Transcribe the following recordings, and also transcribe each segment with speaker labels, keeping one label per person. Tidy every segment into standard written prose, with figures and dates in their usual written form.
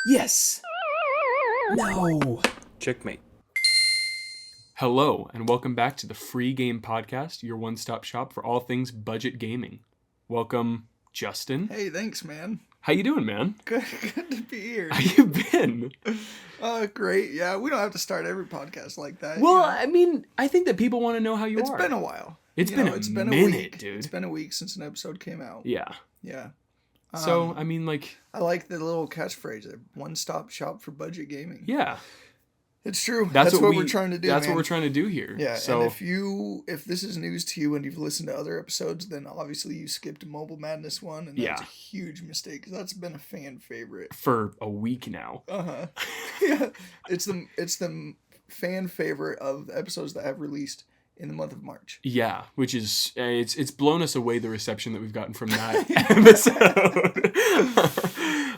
Speaker 1: Yes! No!
Speaker 2: Checkmate. Hello, and welcome back to the Free Game Podcast, your one-stop shop for all things budget gaming. Welcome, Justin.
Speaker 1: Hey, thanks, man.
Speaker 2: How you doing, man?
Speaker 1: Good to be here.
Speaker 2: How you been?
Speaker 1: Great. Yeah, we don't have to start every podcast like that.
Speaker 2: Well,
Speaker 1: you know?
Speaker 2: I mean, I think that people want to know how you
Speaker 1: It's
Speaker 2: are.
Speaker 1: been a while.
Speaker 2: It's been a minute, dude.
Speaker 1: It's been a week since an episode came out.
Speaker 2: Yeah.
Speaker 1: Yeah.
Speaker 2: So, I mean, like...
Speaker 1: I like the little catchphrase, one-stop shop for budget gaming.
Speaker 2: Yeah.
Speaker 1: It's true.
Speaker 2: That's what
Speaker 1: we're trying to do,
Speaker 2: That's
Speaker 1: man.
Speaker 2: what we're trying to do here.
Speaker 1: Yeah,
Speaker 2: So,
Speaker 1: and if this is news to you and you've listened to other episodes, then obviously you skipped Mobile Madness 1, and that's a huge mistake, because that's been a fan favorite.
Speaker 2: For a week now.
Speaker 1: Uh-huh. Yeah. It's the fan favorite of the episodes that have released in the month of March.
Speaker 2: Yeah, which is it's blown us away, the reception that we've gotten from that episode.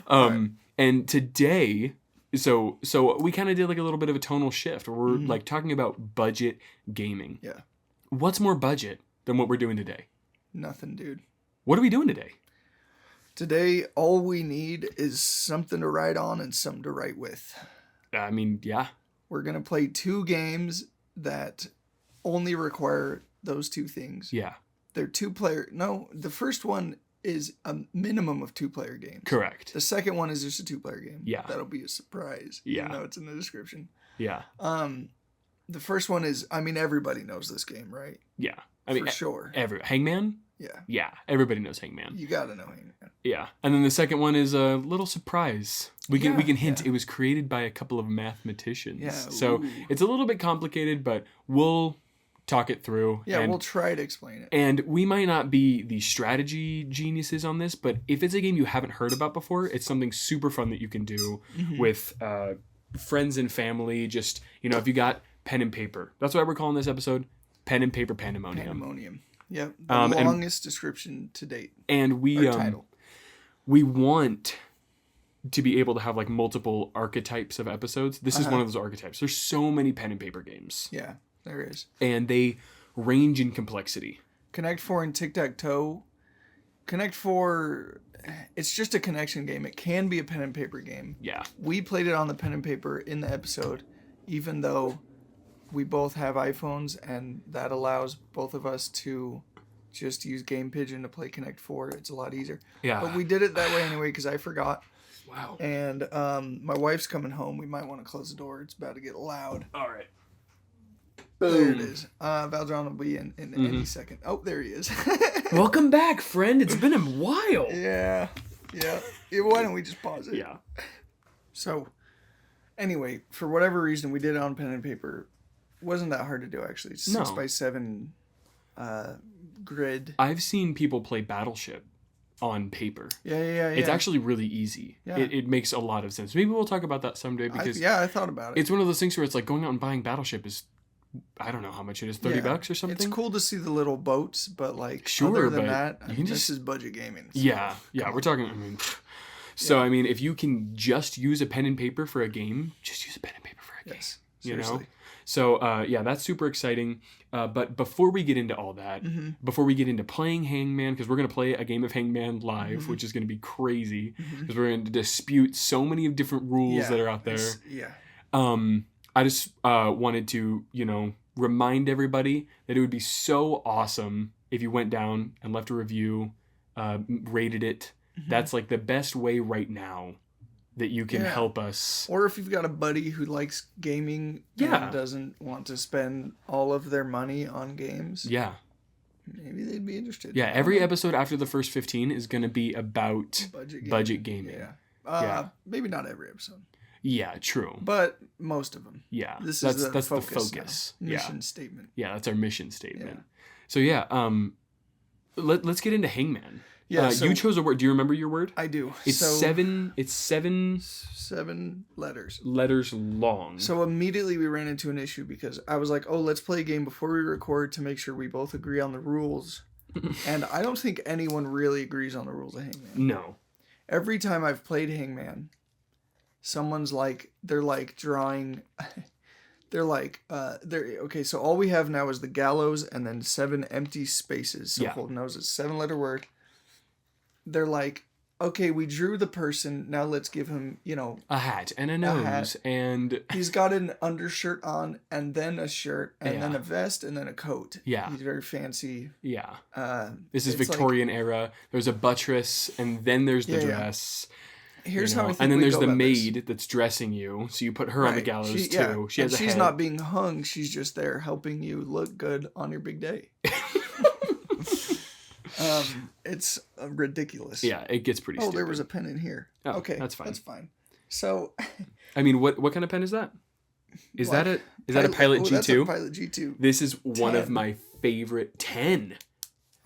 Speaker 1: Right.
Speaker 2: And today, so we kind of did like a little bit of a tonal shift. We're like talking about budget gaming.
Speaker 1: Yeah.
Speaker 2: What's more budget than what we're doing today?
Speaker 1: Nothing, dude.
Speaker 2: What are we doing today?
Speaker 1: Today, all we need is something to write on and something to write with.
Speaker 2: I mean, yeah.
Speaker 1: We're going to play 2 games that only require those 2 things.
Speaker 2: Yeah.
Speaker 1: They're 2-player. No, the first one is a minimum of 2-player games.
Speaker 2: Correct.
Speaker 1: The second one is just a 2-player game.
Speaker 2: Yeah.
Speaker 1: That'll be a surprise.
Speaker 2: Yeah.
Speaker 1: Even though it's in the description.
Speaker 2: Yeah.
Speaker 1: The first one is, I mean, everybody knows this game, right?
Speaker 2: Yeah. I mean,
Speaker 1: for sure.
Speaker 2: Hangman?
Speaker 1: Yeah.
Speaker 2: Yeah. Everybody knows Hangman.
Speaker 1: You gotta know Hangman.
Speaker 2: Yeah. And then the second one is a little surprise. We can hint
Speaker 1: yeah.
Speaker 2: it was created by a couple of mathematicians.
Speaker 1: Yeah.
Speaker 2: So
Speaker 1: Ooh.
Speaker 2: it's a little bit complicated, but we'll talk it through.
Speaker 1: Yeah,
Speaker 2: and,
Speaker 1: we'll try to explain it.
Speaker 2: And we might not be the strategy geniuses on this, but if it's a game you haven't heard about before, it's something super fun that you can do with friends and family. Just, if you got pen and paper. That's why we're calling this episode Pen and Paper Pandemonium.
Speaker 1: Pandemonium. Yep. The longest description to date.
Speaker 2: And
Speaker 1: title.
Speaker 2: We want to be able to have like multiple archetypes of episodes. This is one of those archetypes. There's so many pen and paper games.
Speaker 1: Yeah, there is.
Speaker 2: And they range in complexity.
Speaker 1: Connect 4 and Tic-Tac-Toe. Connect 4, it's just a connection game. It can be a pen and paper game.
Speaker 2: Yeah. We
Speaker 1: played it on the pen and paper in the episode, even though we both have iPhones, and that allows both of us to just use Game Pigeon to play Connect 4. It's a lot easier.
Speaker 2: Yeah.
Speaker 1: But we did it that way anyway because I forgot.
Speaker 2: Wow.
Speaker 1: And my wife's coming home. We might want to close the door. It's about to get loud.
Speaker 2: All right.
Speaker 1: There it is. Valjean will be in any second. Oh, there he is.
Speaker 2: Welcome back, friend. It's been a while.
Speaker 1: Yeah. Why don't we just pause it?
Speaker 2: Yeah.
Speaker 1: So, anyway, for whatever reason, we did it on pen and paper. Wasn't that hard to do, actually. It's 6x7 grid.
Speaker 2: I've seen people play Battleship on paper.
Speaker 1: Yeah.
Speaker 2: It's actually really easy.
Speaker 1: Yeah.
Speaker 2: It makes a lot of sense. Maybe we'll talk about that someday because
Speaker 1: I thought about it.
Speaker 2: It's one of those things where it's like going out and buying Battleship is, I don't know how much it is, $30 or something.
Speaker 1: It's cool to see the little boats, but like
Speaker 2: sure,
Speaker 1: other than
Speaker 2: but
Speaker 1: that,
Speaker 2: this
Speaker 1: is budget gaming. So
Speaker 2: yeah, we're talking. I mean, so I mean, if you can just use a pen and paper for a game, just use a pen and paper for a game.
Speaker 1: Yes,
Speaker 2: seriously. So that's super exciting. But before we get into all that, before we get into playing Hangman, because we're going to play a game of Hangman live, which is going to be crazy, because we're going to dispute so many of different rules that are out there. I just wanted to, remind everybody that it would be so awesome if you went down and left a review, rated it. That's like the best way right now that you can help us.
Speaker 1: Or if you've got a buddy who likes gaming and doesn't want to spend all of their money on games.
Speaker 2: Yeah.
Speaker 1: Maybe they'd be interested.
Speaker 2: Yeah, every episode after the first 15 is going to be about budget gaming.
Speaker 1: Yeah. Maybe not every episode.
Speaker 2: Yeah, true.
Speaker 1: But most of them.
Speaker 2: Yeah.
Speaker 1: That's
Speaker 2: the focus.
Speaker 1: Mission statement.
Speaker 2: Yeah, that's our mission statement. Yeah. So let's get into Hangman.
Speaker 1: Yeah,
Speaker 2: you chose a word. Do you remember your word?
Speaker 1: I do.
Speaker 2: It's seven. It's seven
Speaker 1: letters.
Speaker 2: Letters long.
Speaker 1: So immediately we ran into an issue because I was like, "Oh, let's play a game before we record to make sure we both agree on the rules." And I don't think anyone really agrees on the rules of Hangman.
Speaker 2: No.
Speaker 1: Every time I've played Hangman, someone's like, they're like drawing. Okay, so all we have now is the gallows and then 7 empty spaces. So Holden knows it's a 7-letter word. They're like okay, we drew the person. Now let's give him,
Speaker 2: a hat and a nose and
Speaker 1: he's got an undershirt on and then a shirt and then
Speaker 2: Yeah.
Speaker 1: a vest and then a coat.
Speaker 2: Yeah.
Speaker 1: He's very fancy.
Speaker 2: yeah.
Speaker 1: it's
Speaker 2: This is
Speaker 1: like-
Speaker 2: Victorian era. There's a buttress and then there's the
Speaker 1: Yeah, yeah.
Speaker 2: dress.
Speaker 1: Here's how I think
Speaker 2: and then
Speaker 1: we
Speaker 2: there's
Speaker 1: go
Speaker 2: the
Speaker 1: about
Speaker 2: maid
Speaker 1: this.
Speaker 2: that's dressing you, so you put her on the
Speaker 1: Right.
Speaker 2: gallows too.
Speaker 1: Yeah.
Speaker 2: She has a
Speaker 1: she's
Speaker 2: head.
Speaker 1: not being hung. She's just there helping you look good on your big day. It's ridiculous.
Speaker 2: Yeah, it gets pretty.
Speaker 1: Oh,
Speaker 2: stupid.
Speaker 1: there was a pen in here.
Speaker 2: Oh,
Speaker 1: okay,
Speaker 2: that's fine.
Speaker 1: That's fine. So,
Speaker 2: I mean, what kind of pen is that? Is that a Pilot G2?
Speaker 1: That's a Pilot G2.
Speaker 2: This is one of
Speaker 1: 10.
Speaker 2: my favorite 10.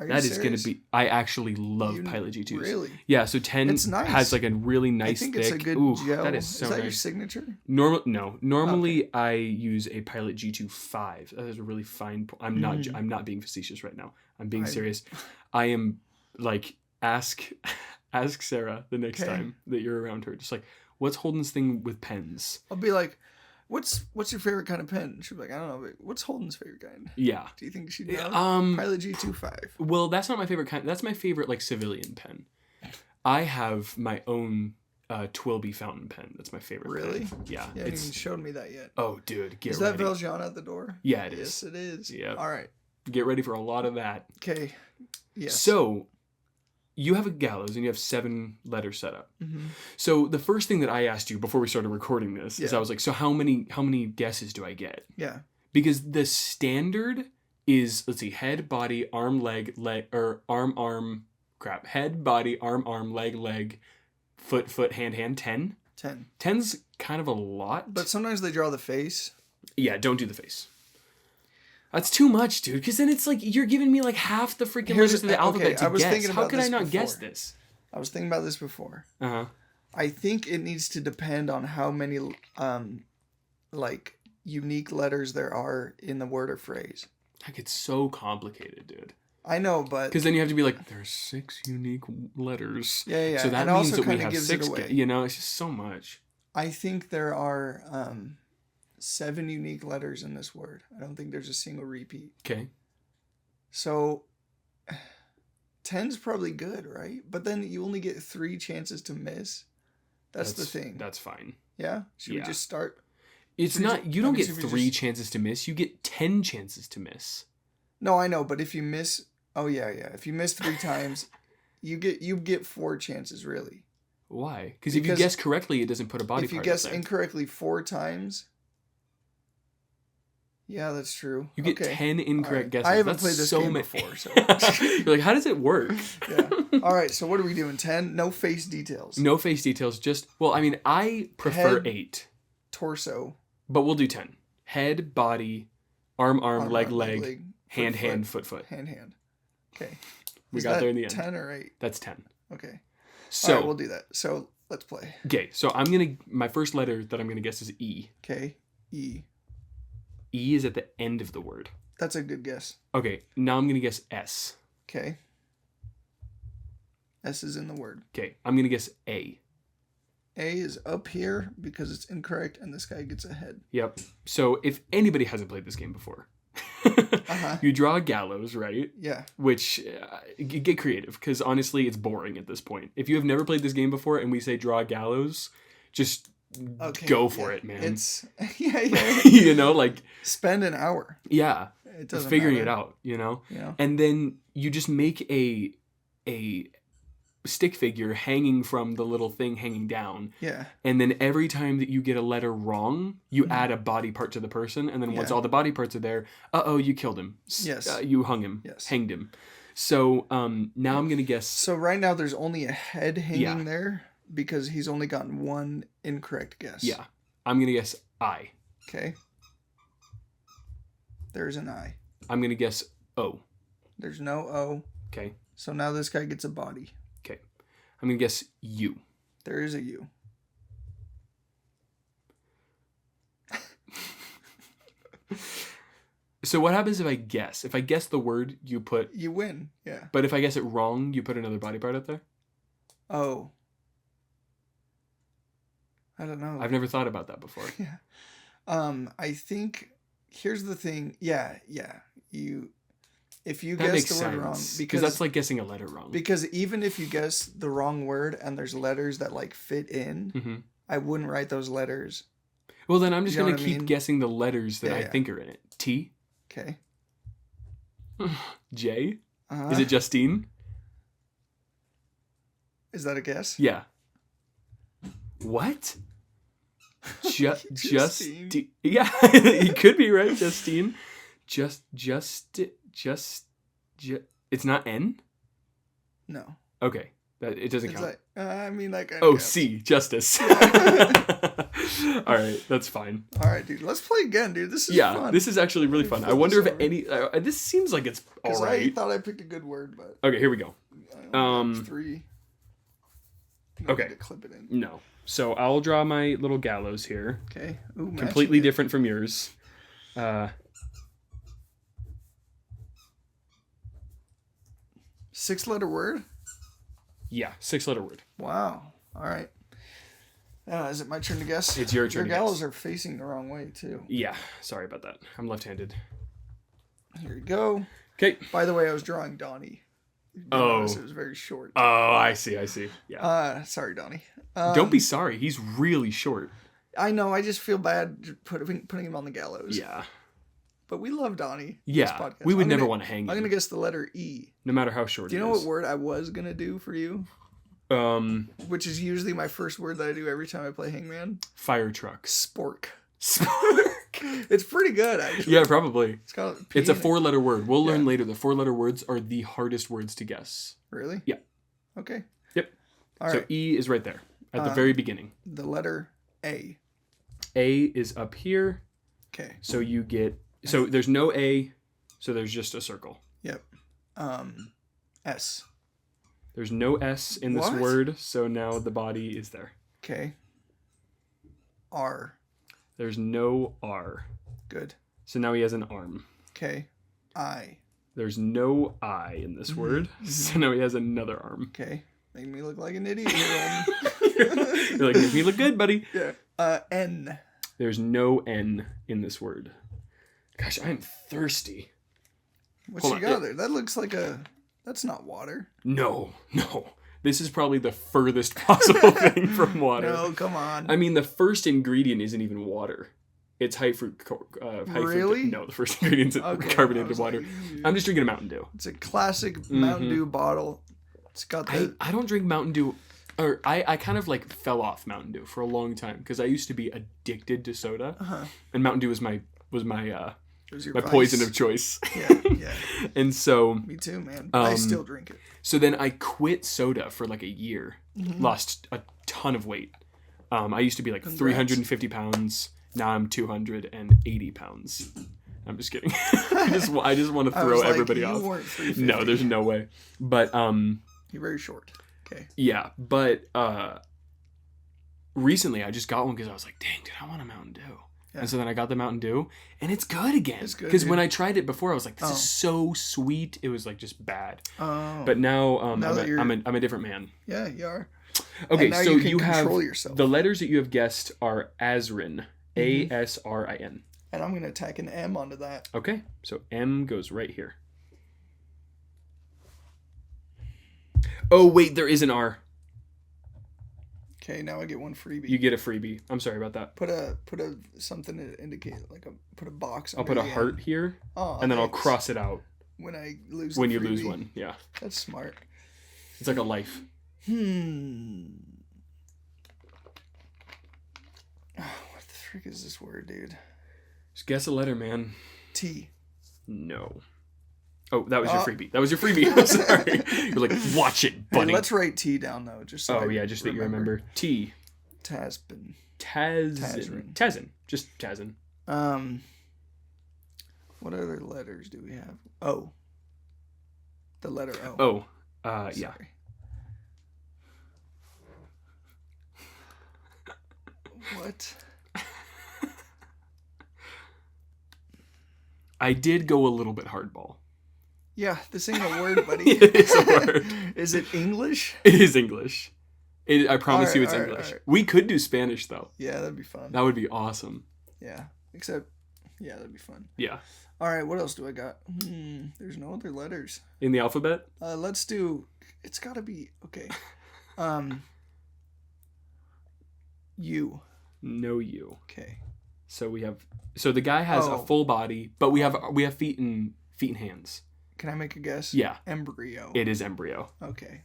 Speaker 1: Are you
Speaker 2: That is going
Speaker 1: serious?
Speaker 2: to be. I actually love Pilot G2s.
Speaker 1: Really?
Speaker 2: Yeah. So 10
Speaker 1: It's nice.
Speaker 2: has like a really nice
Speaker 1: I think
Speaker 2: thick.
Speaker 1: it's a good
Speaker 2: Ooh,
Speaker 1: gel.
Speaker 2: that is so
Speaker 1: is that
Speaker 2: nice.
Speaker 1: your signature?
Speaker 2: Normally I use a Pilot G2 5. That is a really fine. I'm not being facetious right now. I'm being serious. I am like ask Sarah the next time that you're around her. Just like, what's Holden's thing with pens?
Speaker 1: I'll be like, what's your favorite kind of pen? She'll be like, I don't know. But what's Holden's favorite kind?
Speaker 2: Yeah.
Speaker 1: Do you think she'd know? Pilot G2 5.
Speaker 2: Well, that's not my favorite kind. That's my favorite like civilian pen. I have my own Twilby fountain pen. That's my favorite.
Speaker 1: Really?
Speaker 2: Pen. Yeah.
Speaker 1: You haven't even showed me that yet.
Speaker 2: Oh, dude, get
Speaker 1: Is that
Speaker 2: ready.
Speaker 1: Valjean at the door?
Speaker 2: Yeah, it is.
Speaker 1: Yes, it is.
Speaker 2: Yeah.
Speaker 1: All right.
Speaker 2: Get ready for a lot of that.
Speaker 1: Okay. Yes.
Speaker 2: So, you have a gallows and you have 7 letters set up.
Speaker 1: Mm-hmm.
Speaker 2: So the first thing that I asked you before we started recording this is I was like, so how many guesses do I get?
Speaker 1: Yeah.
Speaker 2: Because the standard is, let's see, head, body, arm, leg, or arm, head, body, arm, leg, foot, hand, 10.
Speaker 1: 10.
Speaker 2: 10's kind of a lot.
Speaker 1: But sometimes they draw the face.
Speaker 2: Yeah, don't do the face. That's too much, dude. Because then it's like you're giving me like half the freaking letters of the alphabet to guess. How could I not guess this?
Speaker 1: I was thinking about this before.
Speaker 2: Uh-huh.
Speaker 1: I think it needs to depend on how many like unique letters there are in the word or phrase.
Speaker 2: Like it's so complicated, dude.
Speaker 1: I know, but
Speaker 2: because then you have to be like, there's 6 unique letters.
Speaker 1: Yeah.
Speaker 2: So that
Speaker 1: and
Speaker 2: means
Speaker 1: also
Speaker 2: that we
Speaker 1: kinda
Speaker 2: have
Speaker 1: gives
Speaker 2: 6.
Speaker 1: it away.
Speaker 2: It's just so much.
Speaker 1: I think there are 7 unique letters in this word. I don't think there's a single repeat.
Speaker 2: Okay.
Speaker 1: So 10's probably good, right? But then you only get 3 chances to miss. That's the thing.
Speaker 2: That's fine.
Speaker 1: Yeah? Should we just start?
Speaker 2: It's not, you don't get 3 chances to miss. You get 10 chances to miss.
Speaker 1: No, I know, but if you miss, if you miss 3 times, you get 4 chances really.
Speaker 2: Why? Because if you guess correctly, it doesn't put a body part.
Speaker 1: If you guess incorrectly 4 times, yeah, that's true.
Speaker 2: You get 10 incorrect guesses.
Speaker 1: I haven't played this game before, so
Speaker 2: you're like, how does it work?
Speaker 1: Yeah. All right. So what are we doing? 10. No face details.
Speaker 2: No face details. Just I prefer
Speaker 1: Head,
Speaker 2: 8.
Speaker 1: Torso.
Speaker 2: But we'll do 10. Head, body, arm, leg, hand, foot.
Speaker 1: Hand. Okay.
Speaker 2: We got there in the end.
Speaker 1: 10 or 8?
Speaker 2: That's 10.
Speaker 1: Okay.
Speaker 2: So
Speaker 1: all right, we'll do that. So let's play.
Speaker 2: Okay. So my first letter that I'm gonna guess is E.
Speaker 1: Okay. E.
Speaker 2: E is at the end of the word.
Speaker 1: That's a good guess.
Speaker 2: Okay. Now I'm gonna guess S.
Speaker 1: Okay. S is in the word.
Speaker 2: Okay. I'm gonna guess A.
Speaker 1: A is up here because it's incorrect, and this guy gets ahead.
Speaker 2: Yep. So if anybody hasn't played this game before, you draw a gallows, right?
Speaker 1: Yeah.
Speaker 2: Which, get creative, because honestly, it's boring at this point. If you have never played this game before and we say draw a gallows, just go for it, man.
Speaker 1: It's, yeah. Spend an hour.
Speaker 2: Yeah.
Speaker 1: It doesn't
Speaker 2: figuring
Speaker 1: matter.
Speaker 2: it out, And then you just make a stick figure hanging from the little thing hanging down.
Speaker 1: Yeah.
Speaker 2: And then every time that you get a letter wrong, you add a body part to the person. And then once all the body parts are there, you killed him.
Speaker 1: Yes.
Speaker 2: You hung him.
Speaker 1: Yes.
Speaker 2: Hanged him. So now I'm going to guess.
Speaker 1: So right now there's only a head hanging there because he's only gotten 1 incorrect guess.
Speaker 2: Yeah. I'm going to guess I.
Speaker 1: Okay. There's an I.
Speaker 2: I'm going to guess O.
Speaker 1: There's no O.
Speaker 2: Okay.
Speaker 1: So now this guy gets a body.
Speaker 2: Okay. I'm going to guess U.
Speaker 1: There is a U.
Speaker 2: So what happens if I guess? If I guess the word, you
Speaker 1: win. Yeah.
Speaker 2: But if I guess it wrong, you put another body part up there?
Speaker 1: Oh. I don't know.
Speaker 2: I've never thought about that before.
Speaker 1: Yeah. I think here's the thing. Yeah. If you
Speaker 2: That
Speaker 1: guess
Speaker 2: makes
Speaker 1: the word
Speaker 2: sense.
Speaker 1: wrong,
Speaker 2: Because that's like guessing a letter wrong.
Speaker 1: because even if you guess the wrong word and there's letters that like fit in,
Speaker 2: Mm-hmm.
Speaker 1: I wouldn't write those letters.
Speaker 2: Well, then I'm just
Speaker 1: You know
Speaker 2: going to
Speaker 1: what I
Speaker 2: keep
Speaker 1: mean?
Speaker 2: guessing the letters that
Speaker 1: Yeah,
Speaker 2: I
Speaker 1: yeah.
Speaker 2: think are in it. T.
Speaker 1: Okay.
Speaker 2: J.
Speaker 1: Uh-huh.
Speaker 2: Is it Justine?
Speaker 1: Is that a guess?
Speaker 2: Yeah. What?
Speaker 1: Justine.
Speaker 2: Yeah, it could be, right? Justine. It's not N?
Speaker 1: No.
Speaker 2: Okay. It doesn't
Speaker 1: It's
Speaker 2: count.
Speaker 1: like, I mean, like.
Speaker 2: Oh,
Speaker 1: guess.
Speaker 2: C. Justice.
Speaker 1: Yeah.
Speaker 2: All right. That's fine.
Speaker 1: All right, dude. Let's play again, dude. This is fun.
Speaker 2: This is actually really fun. I
Speaker 1: flip
Speaker 2: wonder if
Speaker 1: this over.
Speaker 2: any... this seems like it's all
Speaker 1: Because I
Speaker 2: right.
Speaker 1: thought I picked a good word, but.
Speaker 2: Okay, here we go.
Speaker 1: I only got 3. No
Speaker 2: Okay.
Speaker 1: need to clip it in.
Speaker 2: No. So I'll draw my little gallows here.
Speaker 1: Okay. Ooh,
Speaker 2: Completely
Speaker 1: matching it.
Speaker 2: different from yours.
Speaker 1: 6-letter word?
Speaker 2: Yeah, 6-letter word.
Speaker 1: Wow. All right. Is it my turn to guess?
Speaker 2: It's your turn to
Speaker 1: Your gallows
Speaker 2: guess.
Speaker 1: are facing the wrong way, too.
Speaker 2: Yeah, sorry about that. I'm left-handed.
Speaker 1: Here we go.
Speaker 2: Okay.
Speaker 1: By the way, I was drawing Donnie.
Speaker 2: Oh.
Speaker 1: Notice it was very short.
Speaker 2: Oh, I see. Yeah.
Speaker 1: Sorry, Donnie.
Speaker 2: Don't be sorry. He's really short.
Speaker 1: I know. I just feel bad putting him on the gallows.
Speaker 2: Yeah.
Speaker 1: But we love Donnie.
Speaker 2: Yeah.
Speaker 1: This podcast.
Speaker 2: We would
Speaker 1: I'm
Speaker 2: never
Speaker 1: gonna-
Speaker 2: want to hang him.
Speaker 1: I'm gonna guess the letter E.
Speaker 2: No matter how short
Speaker 1: Do you
Speaker 2: he
Speaker 1: know
Speaker 2: is.
Speaker 1: what word I was gonna do for you? Which is usually my first word that I do every time I play Hangman.
Speaker 2: Fire trucks.
Speaker 1: Spork.
Speaker 2: Spork.
Speaker 1: It's pretty good, actually.
Speaker 2: Yeah, probably.
Speaker 1: It's got a P
Speaker 2: It's a
Speaker 1: in it.
Speaker 2: 4-letter word. We'll learn
Speaker 1: Yeah.
Speaker 2: later. The 4-letter words are the hardest words to guess.
Speaker 1: Really?
Speaker 2: Yeah.
Speaker 1: Okay.
Speaker 2: Yep.
Speaker 1: All
Speaker 2: So
Speaker 1: right.
Speaker 2: E is right there at the very beginning.
Speaker 1: The letter A.
Speaker 2: A is up here.
Speaker 1: Okay.
Speaker 2: So you get... So there's no A, so there's just a circle.
Speaker 1: Yep. S.
Speaker 2: There's no S in this
Speaker 1: What?
Speaker 2: word, so now the body is there.
Speaker 1: Okay. R.
Speaker 2: There's no R.
Speaker 1: Good.
Speaker 2: So now he has an arm.
Speaker 1: Okay. I.
Speaker 2: There's no I in this word, so now he has another arm.
Speaker 1: Okay. Make me look like an idiot here.
Speaker 2: You're like, make me look good, buddy.
Speaker 1: Yeah. N.
Speaker 2: There's no N in this word. Gosh, I'm thirsty.
Speaker 1: What
Speaker 2: Hold
Speaker 1: you
Speaker 2: on.
Speaker 1: got there? That looks like a... That's not water.
Speaker 2: No. This is probably the furthest possible thing from water.
Speaker 1: No, come on.
Speaker 2: I mean, the first ingredient isn't even water. It's high fruit.
Speaker 1: Really?
Speaker 2: No, the first ingredient's
Speaker 1: Okay, I
Speaker 2: carbonated
Speaker 1: was
Speaker 2: water.
Speaker 1: like,
Speaker 2: I'm just drinking a Mountain Dew.
Speaker 1: It's a classic Mountain Dew bottle. It's got the...
Speaker 2: I don't drink Mountain Dew, or I kind of like fell off Mountain Dew for a long time because I used to be addicted to soda, and Mountain Dew was my
Speaker 1: It was your
Speaker 2: my
Speaker 1: vice.
Speaker 2: poison of choice.
Speaker 1: Yeah.
Speaker 2: And so
Speaker 1: Me too, man. I still drink it.
Speaker 2: so then I quit soda for like a year,
Speaker 1: Mm-hmm.
Speaker 2: lost a ton of weight. I used to be like 350 pounds. Now I'm 280 pounds. I'm just kidding. I just want to
Speaker 1: I
Speaker 2: throw
Speaker 1: was like,
Speaker 2: everybody
Speaker 1: you
Speaker 2: off.
Speaker 1: weren't 350.
Speaker 2: No, there's no way. But
Speaker 1: You're very short. Okay.
Speaker 2: yeah, but recently I just got one because I was like, dang, dude, I want a Mountain Dew.
Speaker 1: Yeah.
Speaker 2: And so then I got the Mountain Dew, and it's good again.
Speaker 1: It's good,
Speaker 2: Because
Speaker 1: dude.
Speaker 2: when I tried it before, I was like, this is so sweet. It was like just bad.
Speaker 1: Oh.
Speaker 2: But now,
Speaker 1: Now that you're-
Speaker 2: I'm a different man.
Speaker 1: Yeah, you are.
Speaker 2: Okay,
Speaker 1: And now
Speaker 2: so
Speaker 1: you can
Speaker 2: you have
Speaker 1: control yourself.
Speaker 2: the letters that you have guessed are Asrin, Asrin.
Speaker 1: And I'm going to tack an M onto that.
Speaker 2: Okay, so M goes right here. Oh wait, there is an R.
Speaker 1: Okay, now I get one freebie.
Speaker 2: You get a freebie. I'm sorry about that.
Speaker 1: Put a something to indicate, like put a box.
Speaker 2: I'll
Speaker 1: under
Speaker 2: put a
Speaker 1: the
Speaker 2: heart
Speaker 1: M.
Speaker 2: here,
Speaker 1: Oh,
Speaker 2: and then I'll
Speaker 1: thanks.
Speaker 2: cross it out
Speaker 1: when I lose.
Speaker 2: when
Speaker 1: the
Speaker 2: you lose
Speaker 1: freebie.
Speaker 2: one. Yeah,
Speaker 1: That's smart.
Speaker 2: it's like a life.
Speaker 1: Oh, what the frick is this word, dude?
Speaker 2: Just guess a letter, man.
Speaker 1: T.
Speaker 2: No. Oh, that was your freebie. That was your freebie. I'm sorry. You're like, watch it,
Speaker 1: Hey,
Speaker 2: buddy.
Speaker 1: let's write T down though, just so.
Speaker 2: Oh yeah, just that you remember. T.
Speaker 1: Tasbin.
Speaker 2: Tazin. Tazin. Just Tazin.
Speaker 1: What other letters do we have? O. The letter O.
Speaker 2: Oh. Yeah.
Speaker 1: Sorry. What?
Speaker 2: I did go a little bit hardball.
Speaker 1: Yeah, this ain't a word, buddy.
Speaker 2: It is a word.
Speaker 1: Is it English?
Speaker 2: It is English. I promise you it's
Speaker 1: All right,
Speaker 2: English.
Speaker 1: all right.
Speaker 2: We could do Spanish, though.
Speaker 1: Yeah, that'd be fun.
Speaker 2: That would be awesome.
Speaker 1: Yeah, except Yeah, that'd be fun.
Speaker 2: Yeah.
Speaker 1: All right, what else do I got? There's no other letters.
Speaker 2: In the alphabet?
Speaker 1: Let's do... It's got to be... Okay. U.
Speaker 2: No U.
Speaker 1: Okay.
Speaker 2: So we have... So the guy has a full body, but we have feet and hands.
Speaker 1: Can I make a guess?
Speaker 2: Yeah.
Speaker 1: Embryo.
Speaker 2: It is embryo.
Speaker 1: Okay.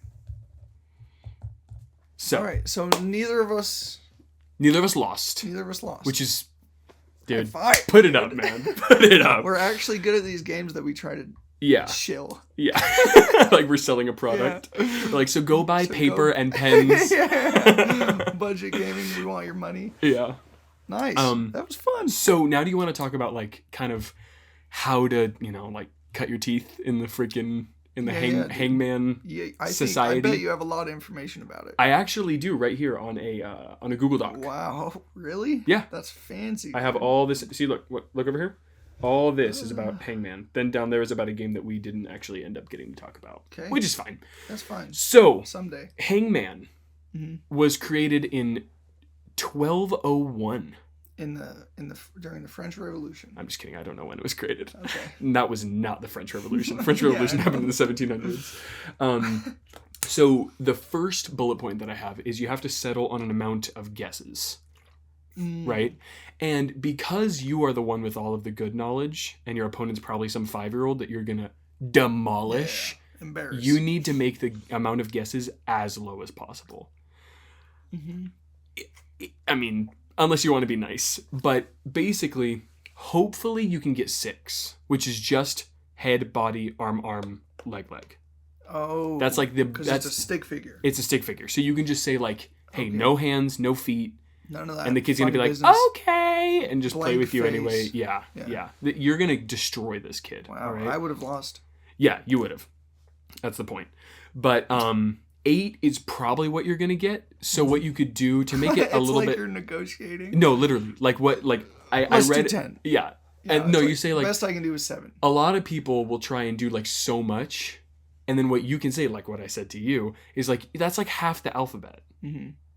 Speaker 2: So.
Speaker 1: All right, so neither of us
Speaker 2: lost. Which is... Dude, put it up, man. Put it up.
Speaker 1: We're actually good at these games that we try to chill.
Speaker 2: Yeah. Like we're selling a product. Yeah. Like, so go buy paper and pens.
Speaker 1: Budget gaming, we want your money.
Speaker 2: Yeah.
Speaker 1: Nice. That was fun.
Speaker 2: So now do you want to talk about like kind of how to, like cut your teeth in the freaking... Hangman society.
Speaker 1: I bet you have a lot of information about it.
Speaker 2: I actually do right here on a Google Doc.
Speaker 1: Wow, really?
Speaker 2: Yeah,
Speaker 1: that's fancy.
Speaker 2: I have all this. See, look over here. All this is about Hangman. Then down there is about a game that we didn't actually end up getting to talk about. Okay, which is fine.
Speaker 1: That's fine.
Speaker 2: So
Speaker 1: someday,
Speaker 2: Hangman was created in 1201.
Speaker 1: During the French Revolution.
Speaker 2: I'm just kidding. I don't know when it was created.
Speaker 1: Okay.
Speaker 2: And that was not the French Revolution. The French Revolution happened in the 1700s. So the first bullet point that I have is you have to settle on an amount of guesses. Right? And because you are the one with all of the good knowledge and your opponent's probably some 5-year-old that you're going to demolish, you need to make the amount of guesses as low as possible. I mean... Unless you want to be nice. But basically, hopefully you can get 6, which is just head, body, arm, leg.
Speaker 1: Oh.
Speaker 2: That's like
Speaker 1: because it's a stick figure.
Speaker 2: It's a stick figure. So you can just say like, hey, no hands, no feet.
Speaker 1: None of that.
Speaker 2: And the kid's going to be like, okay. And just play with you anyway. Yeah. You're going to destroy this kid.
Speaker 1: Wow. Right? I would have lost.
Speaker 2: Yeah, you would have. That's the point. But, 8 is probably what you're gonna get. So what you could do to make it a little bit,
Speaker 1: you're negotiating.
Speaker 2: No, literally, like what, like I read
Speaker 1: 10.
Speaker 2: Yeah, and no, you say like
Speaker 1: best I can do is 7.
Speaker 2: A lot of people will try and do like so much, and then what you can say, like what I said to you, is like that's like half the alphabet.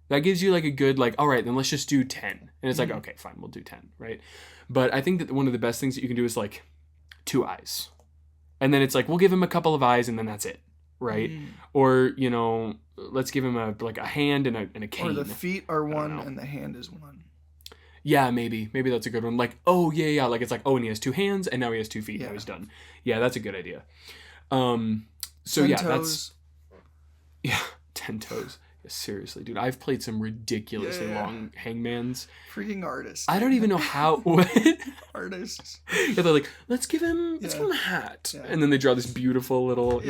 Speaker 2: That gives you like a good like, all right, then let's just do 10, and it's like okay, fine, we'll do 10, right? But I think that one of the best things that you can do is like 2 eyes, and then it's like we'll give him a couple of eyes, and then that's it. Right? Or, let's give him a hand and a cane.
Speaker 1: Or the feet are 1 and the hand is 1.
Speaker 2: Yeah, maybe that's a good one. Like, oh yeah, like it's like, oh, and he has 2 hands and now he has 2 feet. Now he's done. Yeah, that's a good idea. So
Speaker 1: 10 toes.
Speaker 2: that's 10 toes. Yeah, seriously, dude, I've played some ridiculously long Hangmans.
Speaker 1: Freaking artists.
Speaker 2: I don't even know how. What?
Speaker 1: Artists.
Speaker 2: Yeah, they're like, let's give him a hat, and then they draw this beautiful little,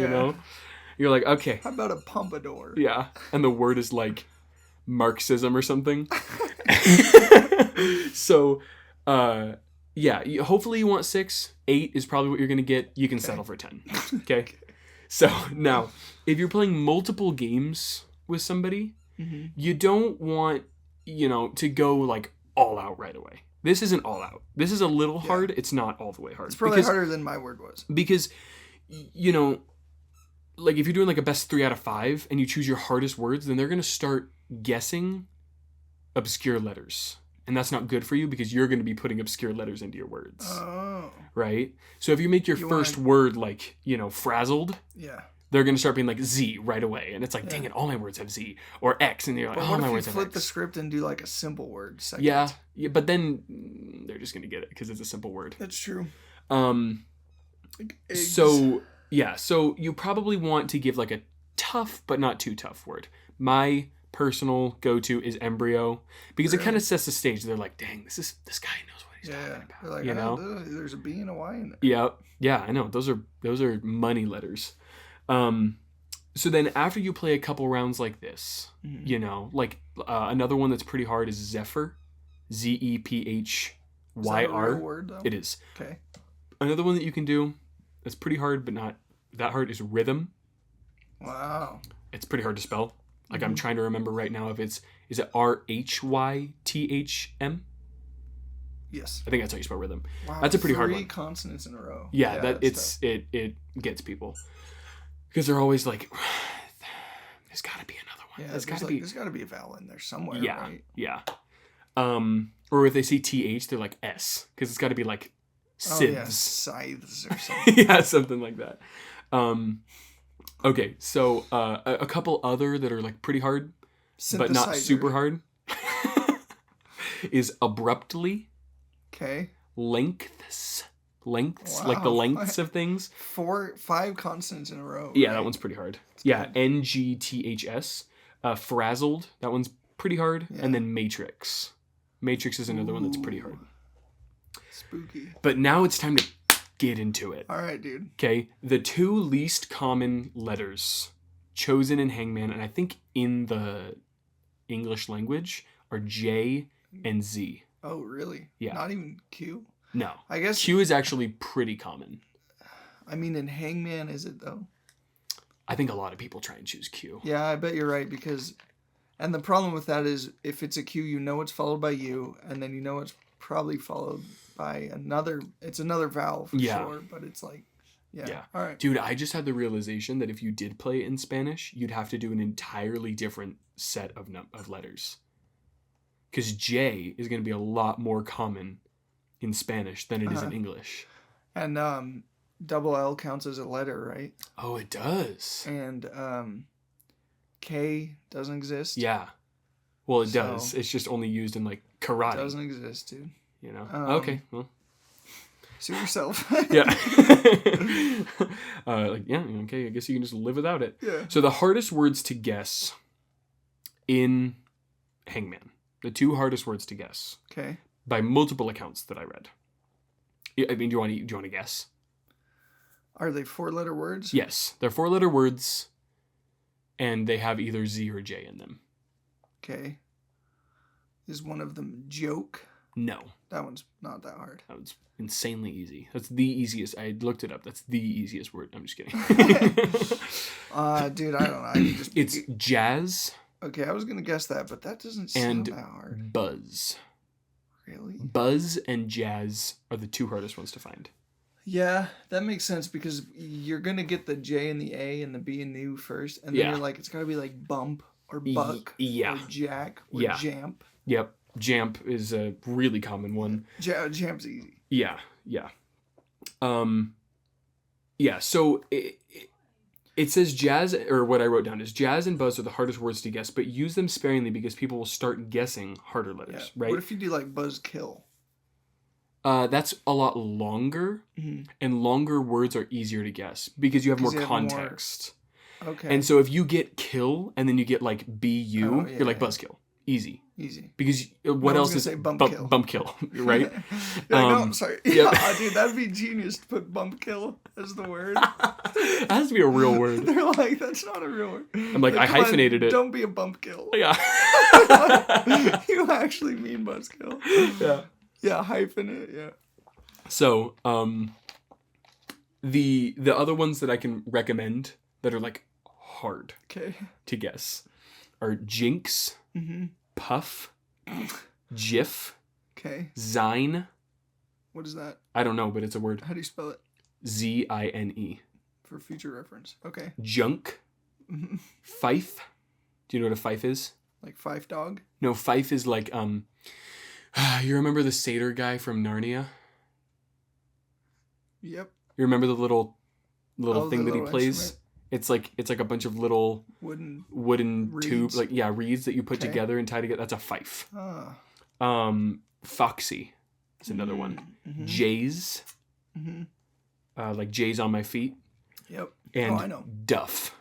Speaker 2: You're like, okay.
Speaker 1: How about a pompadour?
Speaker 2: Yeah. And the word is like Marxism or something. So, hopefully you want 6. 8 is probably what you're going to get. You can settle for 10. Okay? So, now, if you're playing multiple games with somebody, you don't want, to go like all out right away. This isn't all out. This is a little hard. It's not all the way hard.
Speaker 1: It's probably harder than my word was.
Speaker 2: Because, like if you're doing like a best 3 out of 5 and you choose your hardest words, then they're going to start guessing obscure letters. And that's not good for you because you're going to be putting obscure letters into your words. Oh. Right? So if you make your first word like, frazzled. Yeah. They're going to start being like Z right away. And it's like, dang it, all my words have Z. Or X. And you're like, all my words have X.
Speaker 1: Flip the script and do like a simple word second.
Speaker 2: Yeah, but then they're just going to get it because it's a simple word.
Speaker 1: That's true.
Speaker 2: So you probably want to give like a tough but not too tough word. My personal go-to is embryo because it kind of sets the stage. They're like, dang, this guy knows what he's talking about.
Speaker 1: They're like, there's a B and a Y in there.
Speaker 2: Yeah, I know. Those are money letters. So then after you play a couple rounds like this, another one that's pretty hard is Zephyr, Zephyr.
Speaker 1: Is that a real word, though?
Speaker 2: It is.
Speaker 1: Okay.
Speaker 2: Another one that you can do that's pretty hard but not that hard is Rhythm.
Speaker 1: Wow.
Speaker 2: It's pretty hard to spell. Like I'm trying to remember right now if is it Rhythm?
Speaker 1: Yes.
Speaker 2: I think that's how you spell rhythm.
Speaker 1: Wow,
Speaker 2: that's a pretty hard one.
Speaker 1: 3 consonants in a row.
Speaker 2: Yeah, it gets people. Because they're always like, there's got to be another one.
Speaker 1: Yeah, there's got to be a vowel in there somewhere, right?
Speaker 2: Yeah. Or if they see TH, they're like S. Because it's got to be like
Speaker 1: Oh, yeah.
Speaker 2: Scythes.
Speaker 1: Scythes or something.
Speaker 2: Yeah, something like that. Okay, so a couple other that are like pretty hard, but not super hard, is abruptly.
Speaker 1: Okay.
Speaker 2: Lengths,
Speaker 1: Wow.
Speaker 2: like the lengths of things.
Speaker 1: 5 consonants in a row.
Speaker 2: Yeah,
Speaker 1: right?
Speaker 2: that one's pretty hard.
Speaker 1: That's
Speaker 2: yeah,
Speaker 1: good.
Speaker 2: NGTHS. Frazzled, that one's pretty hard.
Speaker 1: Yeah.
Speaker 2: And then Matrix. Matrix is another one that's pretty hard.
Speaker 1: Spooky.
Speaker 2: But now it's time to get into it.
Speaker 1: All right, dude.
Speaker 2: Okay, the 2 least common letters chosen in Hangman, and I think in the English language, are J and Z.
Speaker 1: Oh, really?
Speaker 2: Yeah.
Speaker 1: Not even Q?
Speaker 2: No.
Speaker 1: I guess.
Speaker 2: Q is actually pretty common.
Speaker 1: I mean, in Hangman, is it though?
Speaker 2: I think a lot of people try and choose Q.
Speaker 1: Yeah, I bet you're right because. And the problem with that is if it's a Q, you know it's followed by U, and then you know it's probably followed by another. It's another vowel for sure, but it's like. Yeah. All right.
Speaker 2: Dude, I just had the realization that if you did play it in Spanish, you'd have to do an entirely different set of letters. Because J is going to be a lot more common in Spanish than it is in English.
Speaker 1: And double L counts as a letter, right?
Speaker 2: Oh, it does.
Speaker 1: And K doesn't exist.
Speaker 2: Yeah. Well, it does. It's just only used in like karate.
Speaker 1: It doesn't exist, dude.
Speaker 2: You know? Okay. Well.
Speaker 1: Suit yourself.
Speaker 2: Yeah. Okay. I guess you can just live without it.
Speaker 1: Yeah.
Speaker 2: So the hardest words to guess in Hangman. The 2 hardest words to guess.
Speaker 1: Okay.
Speaker 2: By multiple accounts that I read. I mean, do you want to guess?
Speaker 1: Are they 4-letter words?
Speaker 2: Yes, they're 4-letter words, and they have either Z or J in them.
Speaker 1: Okay. Is one of them joke?
Speaker 2: No.
Speaker 1: That one's not that hard.
Speaker 2: That was insanely easy. That's the easiest. I looked it up. That's the easiest word. I'm just kidding.
Speaker 1: Dude, I don't know. I can just
Speaker 2: It's jazz.
Speaker 1: Okay, I was going to guess that, but that doesn't sound
Speaker 2: and
Speaker 1: that hard.
Speaker 2: buzz.
Speaker 1: Really?
Speaker 2: Buzz and jazz are the 2 hardest ones to find.
Speaker 1: Yeah, that makes sense because you're going to get the J and the A and the B and the U first, and then you're like, it's got to be like bump or buck or jack or jamp.
Speaker 2: Yep. Jamp is a really common one.
Speaker 1: Jamp's easy.
Speaker 2: Yeah. So it says jazz, or what I wrote down is jazz and buzz are the hardest words to guess, but use them sparingly because people will start guessing harder letters, right?
Speaker 1: What if you do like buzz kill?
Speaker 2: That's a lot longer, and longer words are easier to guess because you have more context.
Speaker 1: Okay.
Speaker 2: And so if you get kill and then you get like BU, you're like buzzkill. Easy. Because what else is
Speaker 1: say bump kill.
Speaker 2: Bump kill, right?
Speaker 1: No, I'm sorry. Yeah, dude, that'd be genius to put bump kill as the word.
Speaker 2: It has to be a real word.
Speaker 1: They're like, that's not a real word.
Speaker 2: I'm like, I hyphenated it.
Speaker 1: Don't be a bump kill.
Speaker 2: Yeah.
Speaker 1: You actually mean buzzkill.
Speaker 2: Yeah.
Speaker 1: Yeah, hyphen it, yeah.
Speaker 2: So, the other ones that I can recommend that are like hard to guess are Jinx, Puff, Jif, Zine.
Speaker 1: What is that?
Speaker 2: I don't know, but it's a word.
Speaker 1: How do you spell it?
Speaker 2: Zine.
Speaker 1: For future reference. Okay.
Speaker 2: Junk. Fife. Do you know what a fife is?
Speaker 1: Like Fife Dog?
Speaker 2: No, fife is like you remember the satyr guy from Narnia?
Speaker 1: Yep.
Speaker 2: You remember the little thing that he plays?
Speaker 1: Instrument?
Speaker 2: It's like a bunch of little wooden tubes, like reeds that you put together and tie together. That's a fife. Foxy is another one. Jays. Like J's on my feet.
Speaker 1: Yep.
Speaker 2: And
Speaker 1: I know.
Speaker 2: Duff.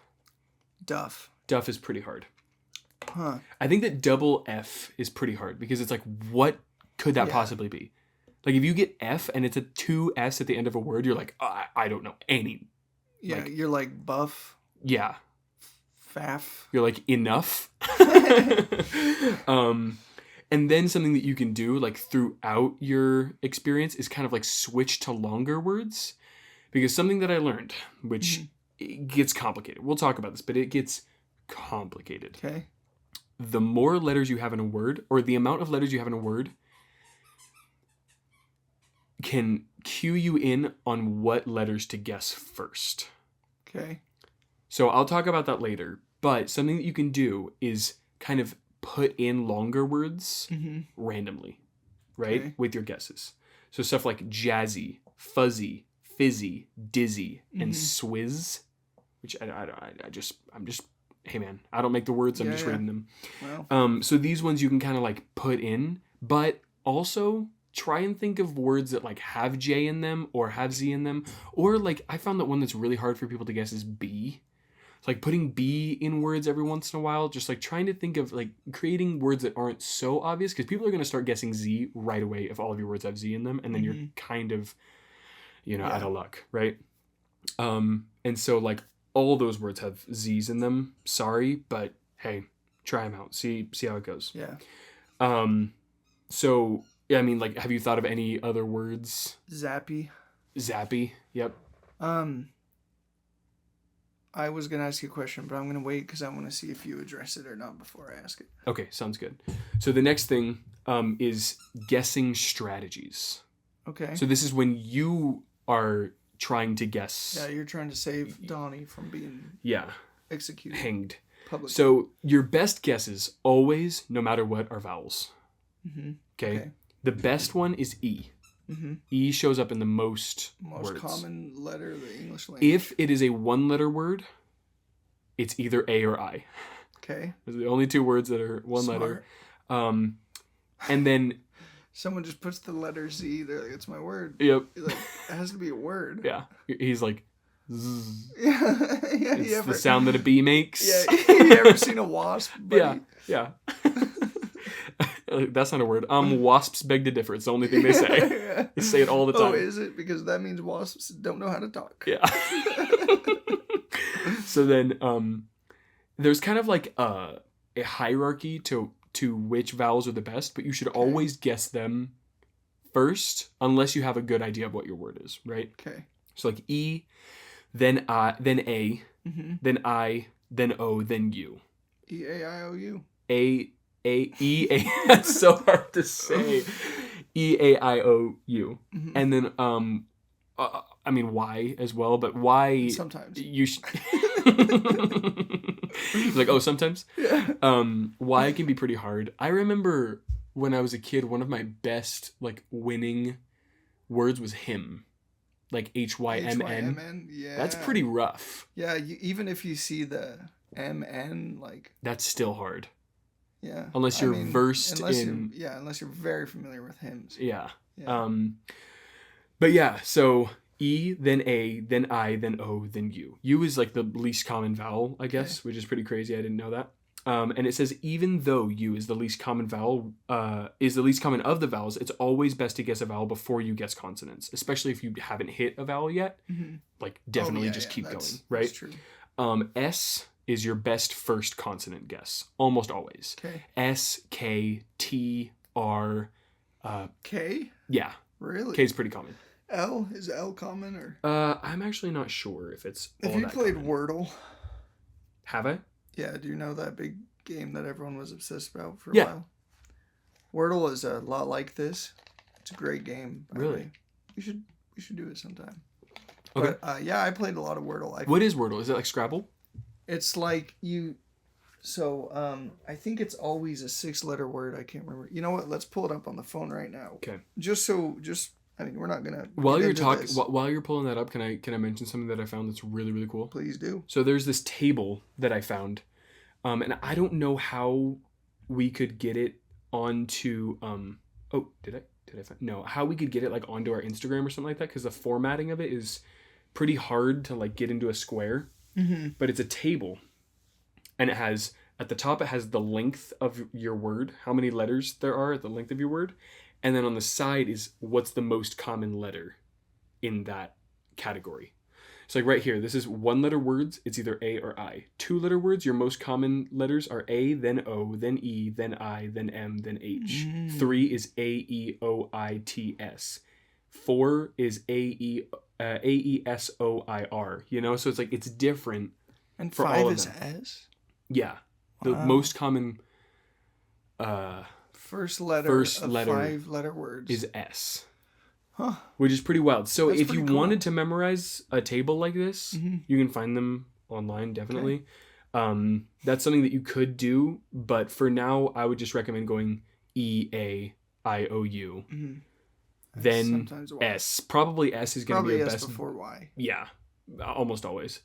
Speaker 1: Duff
Speaker 2: is pretty hard.
Speaker 1: Huh.
Speaker 2: I think that double F is pretty hard because it's like, what could that possibly be? Like if you get F and it's a 2S at the end of a word, you're like, oh, I don't know any.
Speaker 1: Yeah, like, you're like buff.
Speaker 2: Yeah.
Speaker 1: Faff.
Speaker 2: You're like enough. And then something that you can do like throughout your experience is kind of like switch to longer words. Because something that I learned, which it gets complicated. We'll talk about this, but it gets complicated.
Speaker 1: Okay.
Speaker 2: The more letters you have in a word, or the amount of letters you have in a word, can cue you in on what letters to guess first.
Speaker 1: Okay.
Speaker 2: So I'll talk about that later, but something that you can do is kind of put in longer words randomly, right? Okay. With your guesses. So stuff like jazzy fuzzy, fizzy, dizzy, and swizz, which I'm just, hey man, I don't make the words, I'm just reading them. Well. So these ones you can kind of like put in, but also try and think of words that like have J in them or have Z in them. Or like, I found that one that's really hard for people to guess is B. It's like putting B in words every once in a while, just like trying to think of like creating words that aren't so obvious, because people are going to start guessing Z right away if all of your words have Z in them. And then you're kind of, out of luck, right? And so like all those words have Z's in them. Sorry, but hey, try them out. See how it goes.
Speaker 1: Yeah.
Speaker 2: So, yeah, I mean, like, have you thought of any other words?
Speaker 1: Zappy.
Speaker 2: Yep.
Speaker 1: I was going to ask you a question, but I'm going to wait because I want to see if you address it or not before I ask it.
Speaker 2: Okay, sounds good. So the next thing is guessing strategies.
Speaker 1: Okay.
Speaker 2: So this is when you are trying to guess.
Speaker 1: Yeah, you're trying to save Donnie from being executed.
Speaker 2: Hanged.
Speaker 1: Publicly.
Speaker 2: So your best guesses always, no matter what, are vowels.
Speaker 1: Mm-hmm.
Speaker 2: Okay? The best one is E.
Speaker 1: Mm-hmm.
Speaker 2: E shows up in the most words.
Speaker 1: Common letter of the English language.
Speaker 2: If it is a one-letter word, it's either A or I.
Speaker 1: Okay.
Speaker 2: Those are the only two words that are one letter. And then...
Speaker 1: Someone just puts the letter Z. They're like, it's my word.
Speaker 2: Yep.
Speaker 1: Like, it has to be a word.
Speaker 2: Yeah. He's like... Zzz.
Speaker 1: Yeah.
Speaker 2: It's the sound that a bee makes.
Speaker 1: Yeah. You ever seen a wasp? Buddy?
Speaker 2: Yeah. That's not a word. Wasps beg to differ. It's the only thing they say. They say it all the time.
Speaker 1: Oh, is it? Because that means wasps don't know how to talk.
Speaker 2: Yeah. So then, there's kind of like a hierarchy to which vowels are the best, but you should always guess them first, unless you have a good idea of what your word is, right?
Speaker 1: Okay. So
Speaker 2: like E, then I, then A, then I, then O, then U.
Speaker 1: E-A-I-O-U.
Speaker 2: E-A, that's so hard to say. E-A-I-O-U. And then, I mean, Y as well, but Y...
Speaker 1: Sometimes.
Speaker 2: You like, oh, sometimes?
Speaker 1: Yeah.
Speaker 2: Y can be pretty hard. I remember when I was a kid, one of my best, like, winning words was hymn. Like, H-Y-M-N.
Speaker 1: H-Y-M-N, yeah.
Speaker 2: That's pretty rough.
Speaker 1: Yeah, even if you see the M-N, like...
Speaker 2: That's still hard.
Speaker 1: Yeah.
Speaker 2: Unless you're versed in...
Speaker 1: unless you're very familiar with hymns.
Speaker 2: Yeah. But yeah, so E, then A, then I, then O, then U. U is like the least common vowel, I guess, which is pretty crazy. I didn't know that. And it says, even though U is the least common vowel, is the least common of the vowels, it's always best to guess a vowel before you guess consonants, especially if you haven't hit a vowel yet. Like, definitely keep going, right? That's true. S is your best first consonant guess, almost always.
Speaker 1: Okay.
Speaker 2: S, K, T, R.
Speaker 1: K?
Speaker 2: Yeah.
Speaker 1: Really?
Speaker 2: K is pretty common.
Speaker 1: L? Is L common or?
Speaker 2: I'm actually not sure if it's all
Speaker 1: Have you
Speaker 2: that
Speaker 1: played
Speaker 2: common.
Speaker 1: Wordle?
Speaker 2: Have I?
Speaker 1: Yeah. Do you know that big game that everyone was obsessed about for a while? Wordle is a lot like this. It's a great game.
Speaker 2: Really?
Speaker 1: We should do it sometime.
Speaker 2: Okay.
Speaker 1: But, yeah, I played a lot of Wordle.
Speaker 2: What is Wordle? Is it like Scrabble?
Speaker 1: It's like you... So, I think it's always a 6-letter word. I can't remember. You know what? Let's pull it up on the phone right now.
Speaker 2: Okay.
Speaker 1: I mean, we're not gonna.
Speaker 2: While you're pulling that up, can I mention something that I found that's really, really cool?
Speaker 1: Please do.
Speaker 2: So there's this table that I found, and I don't know how we could get it onto. Oh, did I find? No, how we could get it like onto our Instagram or something like that, because the formatting of it is pretty hard to like get into a square. But it's a table, and it has at the top it has the length of your word, how many letters there are at the length of your word. And then on the side is what's the most common letter in that category. So like right here, this is 1-letter words. It's either A or I. 2-letter words, your most common letters are A, then O, then E, then I, then M, then H. 3 is A, E, O, I, T, S. 4 is A, E, S, O, I, R. You know, so it's like it's different.
Speaker 1: And
Speaker 2: for
Speaker 1: 5
Speaker 2: all of
Speaker 1: is
Speaker 2: them.
Speaker 1: S?
Speaker 2: Yeah. The most common...
Speaker 1: First letter of 5-letter words
Speaker 2: is S.
Speaker 1: Huh.
Speaker 2: Which is pretty wild. So
Speaker 1: That's
Speaker 2: if you
Speaker 1: cool.
Speaker 2: wanted to memorize a table like this, you can find them online, definitely. Okay. That's something that you could do, but for now, I would just recommend going E-A-I-O-U. then S. Probably S is going to be your
Speaker 1: S
Speaker 2: best.
Speaker 1: Before Y.
Speaker 2: Yeah, almost always.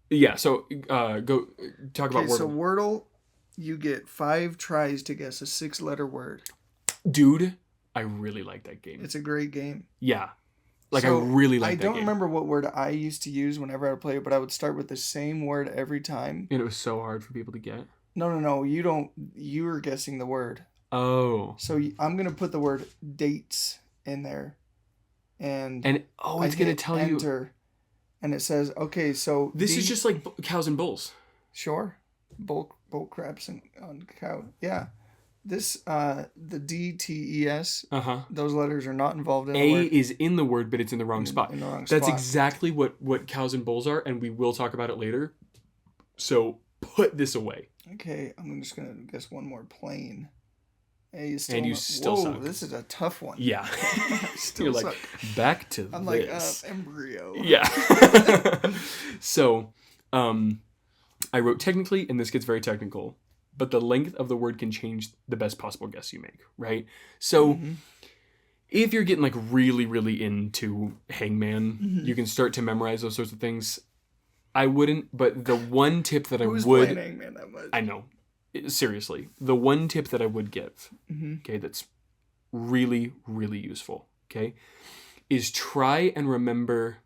Speaker 2: Yeah, so go talk about Wordle.
Speaker 1: So Wordle, you get 5 tries to guess a 6-letter word.
Speaker 2: Dude, I really like that game.
Speaker 1: It's a great game.
Speaker 2: Yeah. Like, so, I really like that game. I don't
Speaker 1: remember what word I used to use whenever I would play it, but I would start with the same word every time.
Speaker 2: And it was so hard for people to get.
Speaker 1: No. You don't. You were guessing the word.
Speaker 2: Oh.
Speaker 1: So I'm going to put the word dates in there. And
Speaker 2: it's going to tell
Speaker 1: enter, and it says, okay, so...
Speaker 2: This is just like cows and bulls.
Speaker 1: Sure. Bull craps on cow. Yeah. This, the D, T, E, S, those letters are not involved in the word.
Speaker 2: A is in the word, but it's in the wrong spot.
Speaker 1: In the wrong
Speaker 2: That's
Speaker 1: spot.
Speaker 2: exactly what cows and bulls are, and we will talk about it later. So put this away.
Speaker 1: Okay, I'm just going to guess one more. Plane. A is still
Speaker 2: and you still suck.
Speaker 1: This is a tough one.
Speaker 2: Yeah.
Speaker 1: You're
Speaker 2: like, back to
Speaker 1: I'm
Speaker 2: this.
Speaker 1: like, embryo.
Speaker 2: Yeah. So, I wrote technically, and this gets very technical, but the length of the word can change the best possible guess you make, right? So, if you're getting like really, really into Hangman, you can start to memorize those sorts of things. I wouldn't, but the one tip that
Speaker 1: Who's
Speaker 2: I would...
Speaker 1: playing Hangman that much?
Speaker 2: I know. Seriously. The one tip that I would give, okay, that's really, really useful, okay, is try and remember,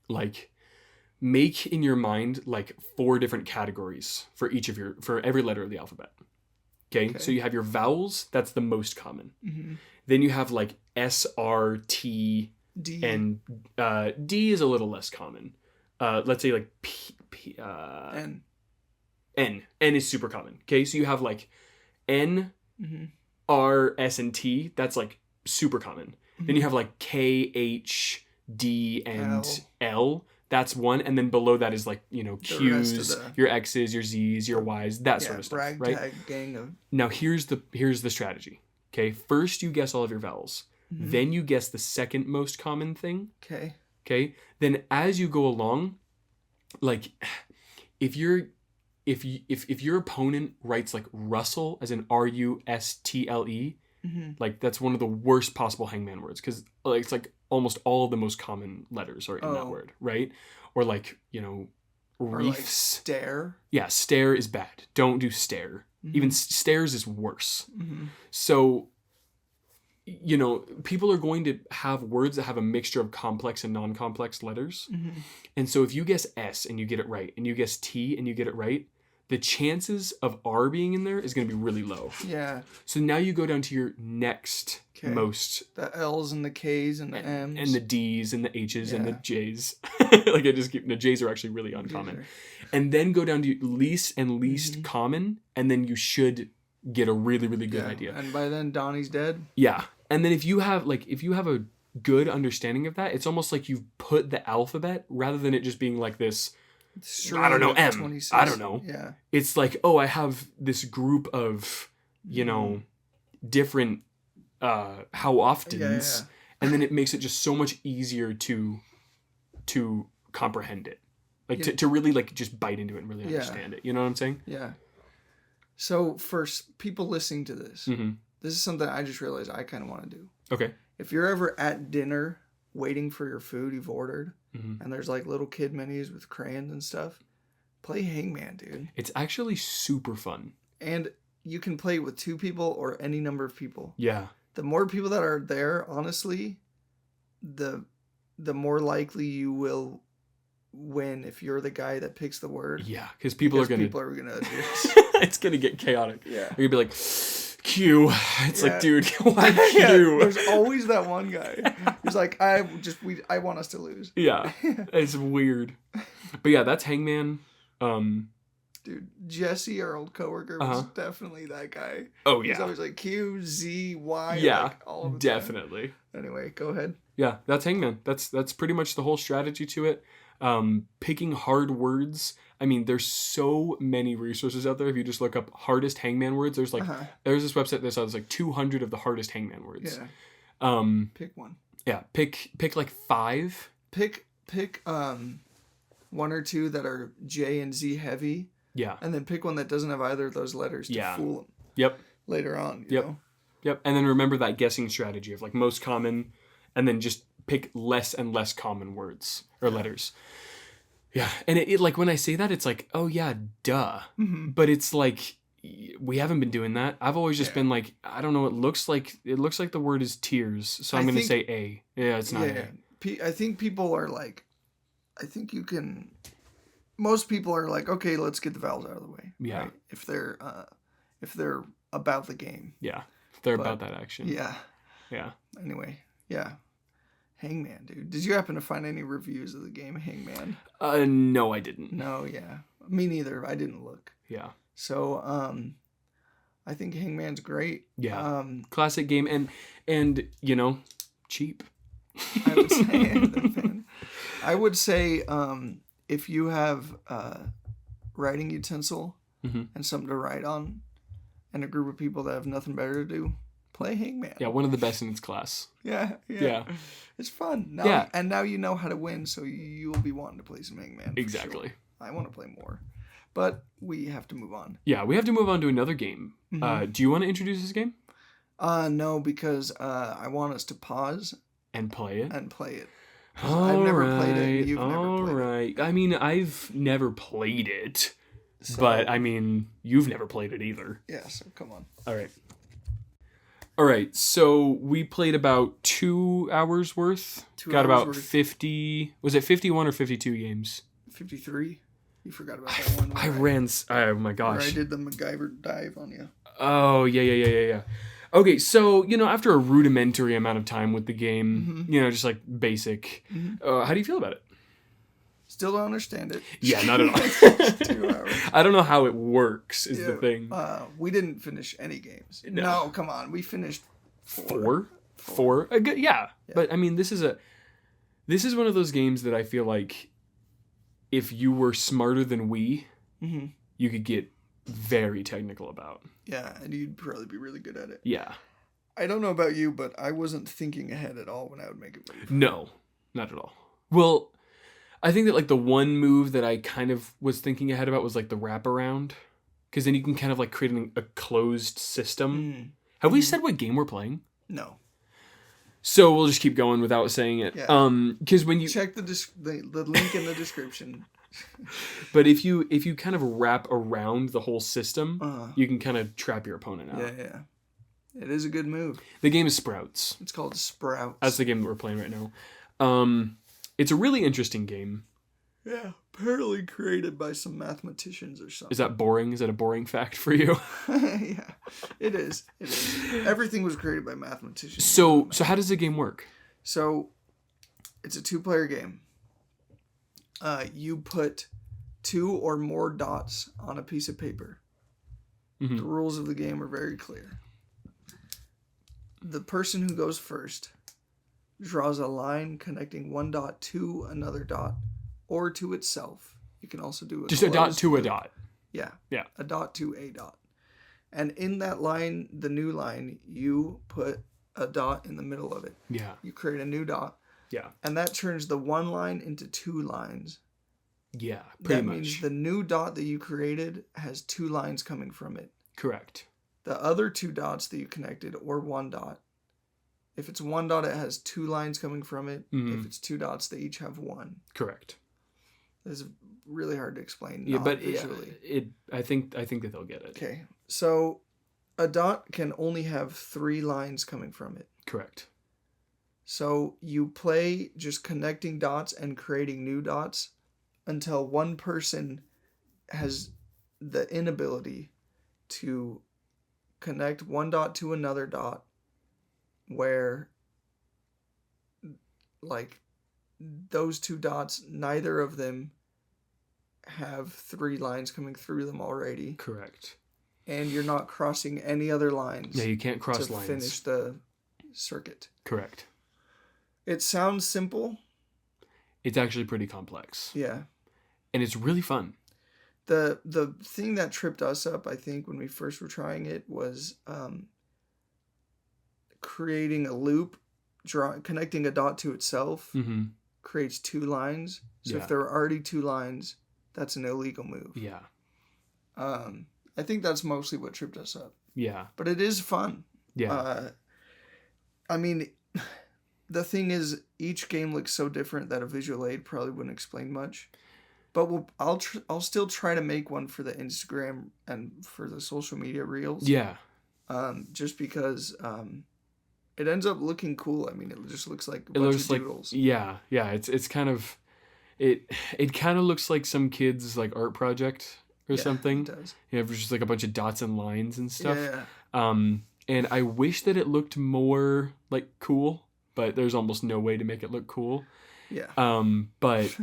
Speaker 2: like, make in your mind, like, 4 different categories for every letter of the alphabet. Okay? So you have your vowels, that's the most common. Then you have, like, S, R, T,
Speaker 1: D.
Speaker 2: And D is a little less common. Let's say, like,
Speaker 1: N.
Speaker 2: N is super common. Okay, so you have like N, R, S, and T. That's like super common. Then you have like K, H, D, and L. That's one. And then below that is like, Q's, your X's, your Z's, your Y's, that sort of stuff. Right?
Speaker 1: Gang of...
Speaker 2: Now here's the strategy. Okay, first you guess all of your vowels. Then you guess the second most common thing.
Speaker 1: Okay.
Speaker 2: Okay. Then as you go along, like if your opponent writes like Russell as in Rustle, like that's one of the worst possible Hangman words because it's like almost all of the most common letters are in that word, right? Or like, reefs.
Speaker 1: Like stare.
Speaker 2: Yeah, stare is bad. Don't do stare. Even stares is worse. So, people are going to have words that have a mixture of complex and non-complex letters. And so if you guess S and you get it right, and you guess T and you get it right, the chances of R being in there is going to be really low.
Speaker 1: Yeah.
Speaker 2: So now you go down to your next most...
Speaker 1: The L's and the K's and the M's.
Speaker 2: And the D's and the H's and the J's. Like the J's are actually really uncommon. And then go down to least and least common, and then you should get a really, really good idea.
Speaker 1: And by then, Donnie's dead.
Speaker 2: Yeah. And then if you have a good understanding of that, it's almost like you've put the alphabet rather than it just being like this... I don't know, M. 26. I don't know.
Speaker 1: Yeah.
Speaker 2: It's like, I have this group of, different how oftens. And then it makes it just so much easier to comprehend it. Like to really like just bite into it and really understand it. You know what I'm saying?
Speaker 1: Yeah. So for people listening to this, this is something I just realized I kind of want to do.
Speaker 2: Okay.
Speaker 1: If you're ever at dinner waiting for your food you've ordered, and there's like little kid menus with crayons and stuff, play Hangman, dude.
Speaker 2: It's actually super fun.
Speaker 1: And you can play with 2 people or any number of people.
Speaker 2: Yeah.
Speaker 1: The more people that are there, honestly, the more likely you will win if you're the guy that picks the word.
Speaker 2: Yeah, because people are gonna it's gonna get chaotic.
Speaker 1: Yeah.
Speaker 2: You're gonna be like, Q. It's like, dude, why Q?
Speaker 1: There's always that one guy. He's like, I want us to lose.
Speaker 2: Yeah. It's weird. But yeah, that's Hangman.
Speaker 1: Dude, Jesse, our old coworker, was definitely that guy.
Speaker 2: Oh yeah.
Speaker 1: He's always like Q, Z, Y.
Speaker 2: Yeah,
Speaker 1: like all the
Speaker 2: definitely.
Speaker 1: Time. Anyway, go ahead.
Speaker 2: Yeah, that's Hangman. That's pretty much the whole strategy to it. Picking hard words. I mean, there's so many resources out there. If you just look up hardest Hangman words, there's like there's this website that says like 200 of the hardest Hangman words.
Speaker 1: Yeah. Pick one.
Speaker 2: Yeah. Pick like 5.
Speaker 1: Pick 1 or 2 that are J and Z heavy.
Speaker 2: Yeah.
Speaker 1: And then pick one that doesn't have either of those letters to fool them.
Speaker 2: Yep.
Speaker 1: later on. You know?
Speaker 2: Yep. And then remember that guessing strategy of like most common, and then just pick less and less common words or letters. Yeah. And it like when I say that, it's like, oh yeah, duh. Mm-hmm. But it's like, we haven't been doing that. I've always just been like, I don't know. It looks like the word is tears. So I'm going to say A. Yeah, it's not A.
Speaker 1: I think people are like, most people are like, okay, let's get the vowels out of the way.
Speaker 2: Yeah.
Speaker 1: Right? If they're about the game.
Speaker 2: Yeah. If they're about that action.
Speaker 1: Yeah.
Speaker 2: Yeah.
Speaker 1: Anyway. Yeah. Hangman, dude. Did you happen to find any reviews of the game Hangman?
Speaker 2: No, I didn't.
Speaker 1: No, yeah. Me neither. I didn't look.
Speaker 2: Yeah.
Speaker 1: So, I think Hangman's great.
Speaker 2: Yeah. Classic game and you know, cheap.
Speaker 1: I would say if you have writing utensil and something to write on and a group of people that have nothing better to do, play Hangman.
Speaker 2: Yeah, one of the best in its class.
Speaker 1: Yeah. It's fun. Now you know how to win, so you'll be wanting to play some Hangman.
Speaker 2: Exactly.
Speaker 1: Sure. I want to play more. But we have to move on.
Speaker 2: Yeah, we have to move on to another game. Mm-hmm. Do you want to introduce this game?
Speaker 1: No, because I want us to pause.
Speaker 2: And play it?
Speaker 1: I've never played it, and you've never played it.
Speaker 2: I mean, I've never played it. So, but, I mean, you've never played it either.
Speaker 1: Yeah, so come on.
Speaker 2: All right, so we played about 2 hours worth. Got about 50... Was it 51 or 52 games?
Speaker 1: 53. You forgot about that one.
Speaker 2: Oh my gosh.
Speaker 1: Where I did the MacGyver dive on you.
Speaker 2: Oh, yeah. Okay, so, you know, after a rudimentary amount of time with the game, you know, just like basic, how do you feel about it?
Speaker 1: Still don't understand it.
Speaker 2: Yeah, not at all.
Speaker 1: 2 hours.
Speaker 2: I don't know how it works, is the thing.
Speaker 1: We didn't finish any games. No, come on. We finished 4.
Speaker 2: 4? Yeah. But, I mean, this is one of those games that I feel like if you were smarter than we, you could get very technical about.
Speaker 1: Yeah, and you'd probably be really good at it.
Speaker 2: Yeah.
Speaker 1: I don't know about you, but I wasn't thinking ahead at all when I would make a move.
Speaker 2: No, not at all. Well, I think that like the one move that I kind of was thinking ahead about was like the wraparound. Because then you can kind of like create a closed system. Have we said what game we're playing?
Speaker 1: No.
Speaker 2: So we'll just keep going without saying it.
Speaker 1: Yeah.
Speaker 2: Because when you
Speaker 1: check the link in the description.
Speaker 2: But if you kind of wrap around the whole system, you can kind of trap your opponent out.
Speaker 1: Yeah. It is a good move.
Speaker 2: The game is Sprouts.
Speaker 1: It's called Sprouts.
Speaker 2: That's the game that we're playing right now. It's a really interesting game.
Speaker 1: Yeah, apparently created by some mathematicians or something.
Speaker 2: Is that boring? Is that a boring fact for you?
Speaker 1: Yeah, it is. Everything was created by mathematicians.
Speaker 2: So how does the game work?
Speaker 1: So, it's a 2-player game. You put 2 or more dots on a piece of paper. The rules of the game are very clear. The person who goes first draws a line connecting one dot to another dot or to itself. You can also do
Speaker 2: just a dot to a dot.
Speaker 1: Yeah. A dot to a dot. And in that line, the new line, you put a dot in the middle of it.
Speaker 2: Yeah.
Speaker 1: You create a new dot.
Speaker 2: Yeah.
Speaker 1: And that turns the one line into 2 lines.
Speaker 2: Yeah, pretty much.
Speaker 1: That means the new dot that you created has 2 lines coming from it.
Speaker 2: Correct.
Speaker 1: The other 2 dots that you connected, or 1 dot. If it's 1 dot, it has 2 lines coming from it. If it's 2 dots, they each have 1.
Speaker 2: Correct.
Speaker 1: This is really hard to explain.
Speaker 2: Yeah, but visually. I think that they'll get it.
Speaker 1: Okay, so a dot can only have 3 lines coming from it.
Speaker 2: Correct.
Speaker 1: So you play just connecting dots and creating new dots until one person has the inability to connect one dot to another dot where, like, those 2 dots, neither of them have 3 lines coming through them already.
Speaker 2: Correct.
Speaker 1: And you're not crossing any other lines.
Speaker 2: Yeah, you can't cross lines.
Speaker 1: To finish the circuit.
Speaker 2: Correct.
Speaker 1: It sounds simple.
Speaker 2: It's actually pretty complex.
Speaker 1: Yeah.
Speaker 2: And it's really fun.
Speaker 1: The thing that tripped us up, I think, when we first were trying it was creating a loop, connecting a dot to itself, creates 2 lines. So if there are already 2 lines, that's an illegal move.
Speaker 2: Yeah.
Speaker 1: I think that's mostly what tripped us up.
Speaker 2: Yeah.
Speaker 1: But it is fun.
Speaker 2: Yeah.
Speaker 1: I mean, the thing is, each game looks so different that a visual aid probably wouldn't explain much. But I'll still try to make one for the Instagram and for the social media reels.
Speaker 2: Yeah.
Speaker 1: Just because it ends up looking cool. I mean, it just looks like a bunch of doodles.
Speaker 2: Yeah. It's kind of it kind of looks like some kid's like art project or something.
Speaker 1: It does.
Speaker 2: You know, just like a bunch of dots and lines and stuff.
Speaker 1: Yeah.
Speaker 2: And I wish that it looked more like cool, but there's almost no way to make it look cool.
Speaker 1: Yeah.
Speaker 2: But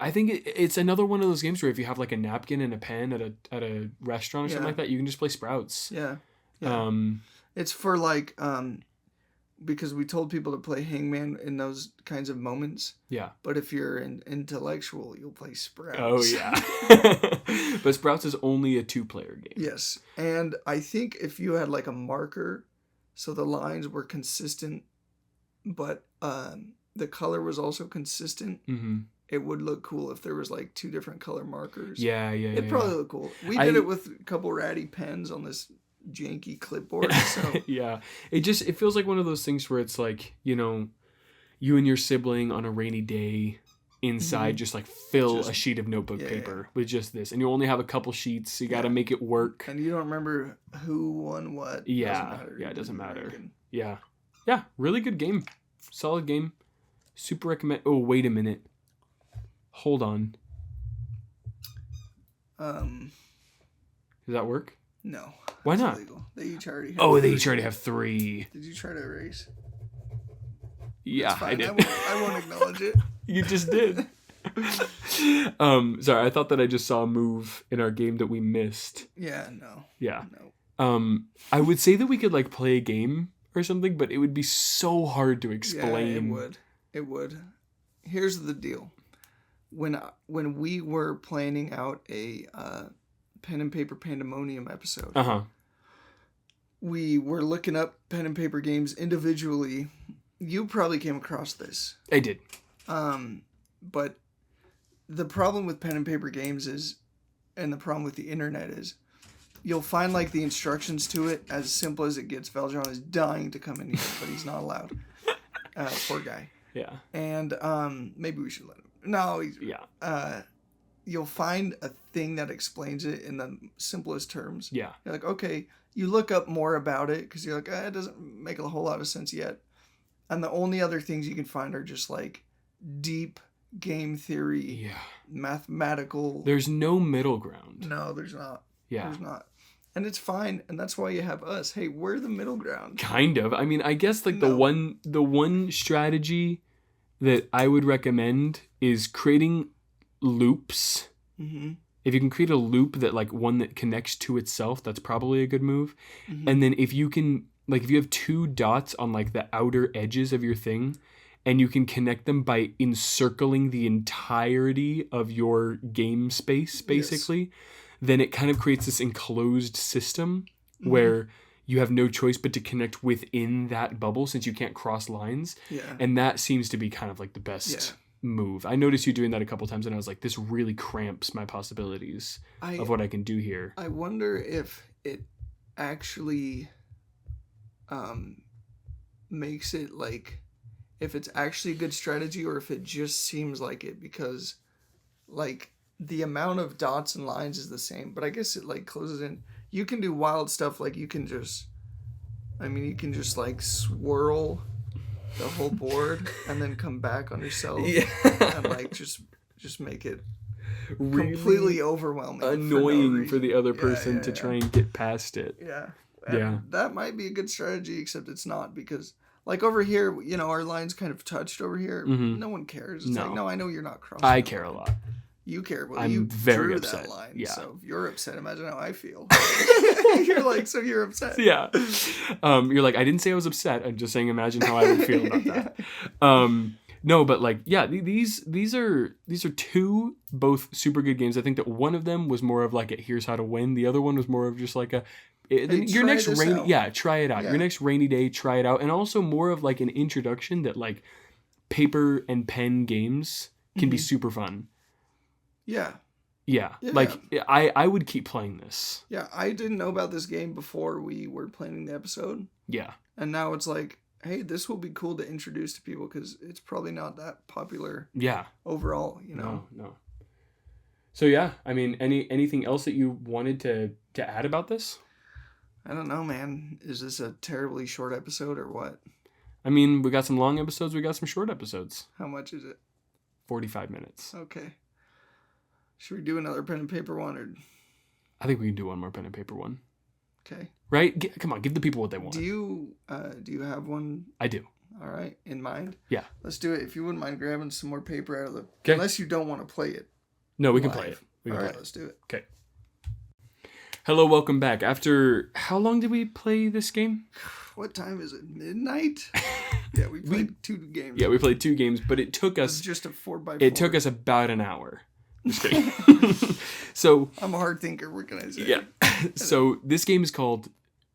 Speaker 2: I think it's another one of those games where if you have like a napkin and a pen at a restaurant or something like that, you can just play Sprouts.
Speaker 1: Yeah. It's for like because we told people to play Hangman in those kinds of moments.
Speaker 2: Yeah.
Speaker 1: But if you're an intellectual, you'll play Sprouts.
Speaker 2: Oh yeah. But Sprouts is only a 2-player game.
Speaker 1: Yes. And I think if you had like a marker so the lines were consistent but the color was also consistent, it would look cool if there was like 2 different color markers.
Speaker 2: Yeah.
Speaker 1: It'd probably look cool. We did it with a couple ratty pens on this janky clipboard. So
Speaker 2: yeah, it feels like one of those things where it's like, you know, you and your sibling on a rainy day inside just like fill a sheet of notebook paper with just this, and you only have a couple sheets, so you got to make it work,
Speaker 1: and you don't remember who won what.
Speaker 2: It doesn't matter. Yeah, really good game, solid game, super recommend. Oh, wait a minute, hold on. Does that work?
Speaker 1: No.
Speaker 2: Why not?
Speaker 1: Illegal. They each already have
Speaker 2: they each already have 3.
Speaker 1: Did you try to erase?
Speaker 2: Yeah, I did.
Speaker 1: I won't acknowledge it.
Speaker 2: You just did. Sorry, I thought that I just saw a move in our game that we missed.
Speaker 1: Yeah, no.
Speaker 2: Yeah.
Speaker 1: No.
Speaker 2: I would say that we could like play a game or something, but it would be so hard to explain.
Speaker 1: Yeah, it would. Here's the deal. When we were planning out a pen and paper Pandemonium episode, we were looking up pen and paper games individually. You probably came across this.
Speaker 2: I did.
Speaker 1: But the problem with pen and paper games is, and the problem with the internet is, you'll find like the instructions to it as simple as it gets. Valjean is dying to come in here, but he's not allowed. Poor guy.
Speaker 2: Yeah.
Speaker 1: And maybe we should let him. No. You'll find a thing that explains it in the simplest terms.
Speaker 2: Yeah.
Speaker 1: You're like, okay. You look up more about it because you're like, it doesn't make a whole lot of sense yet. And the only other things you can find are just like deep game theory, mathematical.
Speaker 2: There's no middle ground.
Speaker 1: No, there's not.
Speaker 2: Yeah.
Speaker 1: There's not. And it's fine. And that's why you have us. Hey, we're the middle ground.
Speaker 2: Kind of. I mean, I guess like the one strategy that I would recommend is creating loops. Mm-hmm. If you can create a loop that like one that connects to itself, that's probably a good move. Mm-hmm. And then if you can, like if you have 2 dots on like the outer edges of your thing, and you can connect them by encircling the entirety of your game space, basically, then it kind of creates this enclosed system where you have no choice but to connect within that bubble since you can't cross lines. Yeah. And that seems to be kind of like the best move. I noticed you doing that a couple times, and I was like, this really cramps my possibilities of what I can do here.
Speaker 1: I wonder if it actually makes it like, if it's actually a good strategy or if it just seems like it, because like the amount of dots and lines is the same, but I guess it like closes in. You can do wild stuff, like you can just like swirl the whole board and then come back on yourself and like just make it really completely overwhelming,
Speaker 2: annoying for the other person to try and get past it.
Speaker 1: That might be a good strategy, except it's not, because like over here, you know, our line's kind of touched over here. Mm-hmm. No one cares. It's like, no, I know you're not crossing.
Speaker 2: I care a lot.
Speaker 1: You care. Well,
Speaker 2: I'm
Speaker 1: you
Speaker 2: very
Speaker 1: drew
Speaker 2: upset.
Speaker 1: That line.
Speaker 2: Yeah.
Speaker 1: So if you're upset, imagine how I feel. You're like, so you're upset.
Speaker 2: Yeah. You're like, I didn't say I was upset. I'm just saying, imagine how I would feel about that. No, but like, yeah, these are 2 both super good games. I think that one of them was more of like a here's how to win. The other one was more of just like a your next rainy try it out. Yeah. Your next rainy day, try it out, and also more of like an introduction that like paper and pen games can be super fun.
Speaker 1: Yeah.
Speaker 2: Yeah. Like, I would keep playing this.
Speaker 1: Yeah, I didn't know about this game before we were planning the episode.
Speaker 2: Yeah.
Speaker 1: And now it's like, hey, this will be cool to introduce to people because it's probably not that popular.
Speaker 2: Yeah.
Speaker 1: Overall, you know.
Speaker 2: No. So yeah, I mean, anything else that you wanted to add about this?
Speaker 1: I don't know, man. Is this a terribly short episode or what?
Speaker 2: I mean, we got some long episodes, we got some short episodes.
Speaker 1: How much is it?
Speaker 2: 45 minutes.
Speaker 1: Okay. Should we do another pen and paper one, or?
Speaker 2: I think we can do one more pen and paper one.
Speaker 1: Okay.
Speaker 2: Right? Come on, give the people what they want.
Speaker 1: Do you have one?
Speaker 2: I do.
Speaker 1: All right, in mind?
Speaker 2: Yeah.
Speaker 1: Let's do it. If you wouldn't mind grabbing some more paper out of the...
Speaker 2: Okay.
Speaker 1: Unless you don't want to play it.
Speaker 2: No, we can play it.
Speaker 1: All right, let's do it.
Speaker 2: Okay. Hello, welcome back. After... How long did we play this game?
Speaker 1: What time is it? Midnight? Yeah, we played 2 games.
Speaker 2: Yeah, we played 2 games, but it took us...
Speaker 1: It's just a 4x4.
Speaker 2: It took us about an hour. Just kidding. So...
Speaker 1: I'm a hard thinker, what can I say?
Speaker 2: Yeah. So, this game is called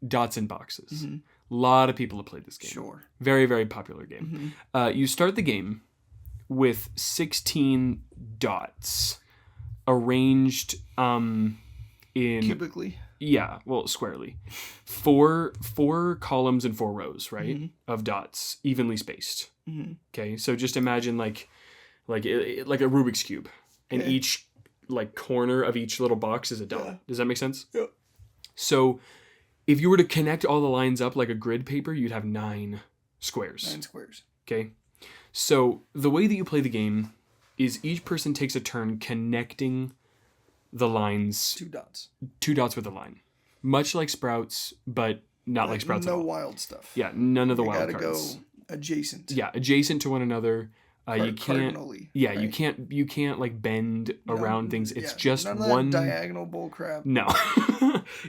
Speaker 2: Dots and Boxes.
Speaker 1: Mm-hmm.
Speaker 2: A lot of people have played this game.
Speaker 1: Sure.
Speaker 2: Very, very popular game.
Speaker 1: Mm-hmm.
Speaker 2: You start the game with 16 dots arranged in...
Speaker 1: Cubically.
Speaker 2: Yeah, well, squarely. Four columns and 4 rows, right? Mm-hmm. Of dots, evenly spaced.
Speaker 1: Mm-hmm.
Speaker 2: Okay, so just imagine like a Rubik's Cube. And each corner of each little box is a dot. Yeah. Does that make sense?
Speaker 1: Yeah.
Speaker 2: So if you were to connect all the lines up like a grid paper, you'd have 9 squares.
Speaker 1: 9 squares.
Speaker 2: Okay. So the way that you play the game is each person takes a turn connecting the lines.
Speaker 1: 2 dots.
Speaker 2: 2 dots with a line. Much like Sprouts, but not like Sprouts at all.
Speaker 1: No wild stuff.
Speaker 2: Yeah, none of the wild cards.
Speaker 1: You gotta go adjacent.
Speaker 2: Yeah, adjacent to one another. You can't. Yeah, right? You can't like bend around things. It's just
Speaker 1: none of
Speaker 2: one
Speaker 1: that diagonal bull crap.
Speaker 2: No.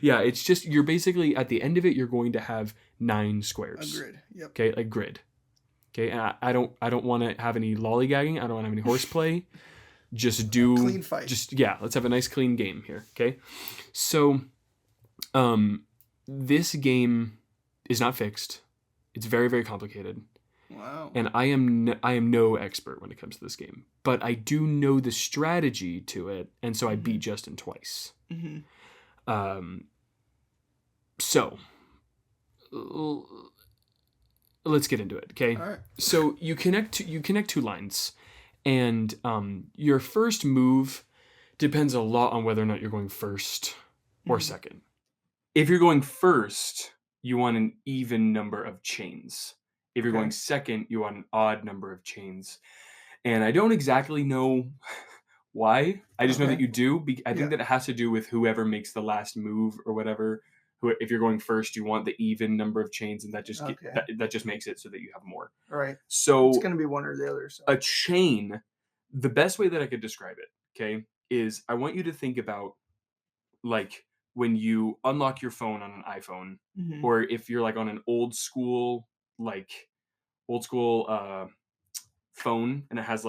Speaker 2: Yeah, it's just you're basically at the end of it. You're going to have 9 squares.
Speaker 1: A grid. Yep.
Speaker 2: Okay, a grid. Okay, and I don't want to have any lollygagging. I don't want to have any horseplay. Just do
Speaker 1: clean fight.
Speaker 2: Let's have a nice clean game here. Okay, so, this game is not fixed. It's very, very complicated.
Speaker 1: Wow.
Speaker 2: And I am no expert when it comes to this game, but I do know the strategy to it, and so I beat Justin twice. Mm-hmm. So let's get into it, okay?
Speaker 1: All right.
Speaker 2: So you connect 2 lines, and your first move depends a lot on whether or not you're going first or second. If you're going first, you want an even number of chains. If you're going second, you want an odd number of chains. And I don't exactly know why. I just know that you do. I think that it has to do with whoever makes the last move or whatever. If you're going first, you want the even number of chains, and that just that just makes it so that you have more.
Speaker 1: All right.
Speaker 2: So
Speaker 1: it's going to be one or the other. So.
Speaker 2: A chain, the best way that I could describe it, okay, is I want you to think about like when you unlock your phone on an iPhone, or if you're like on an old school phone, and it has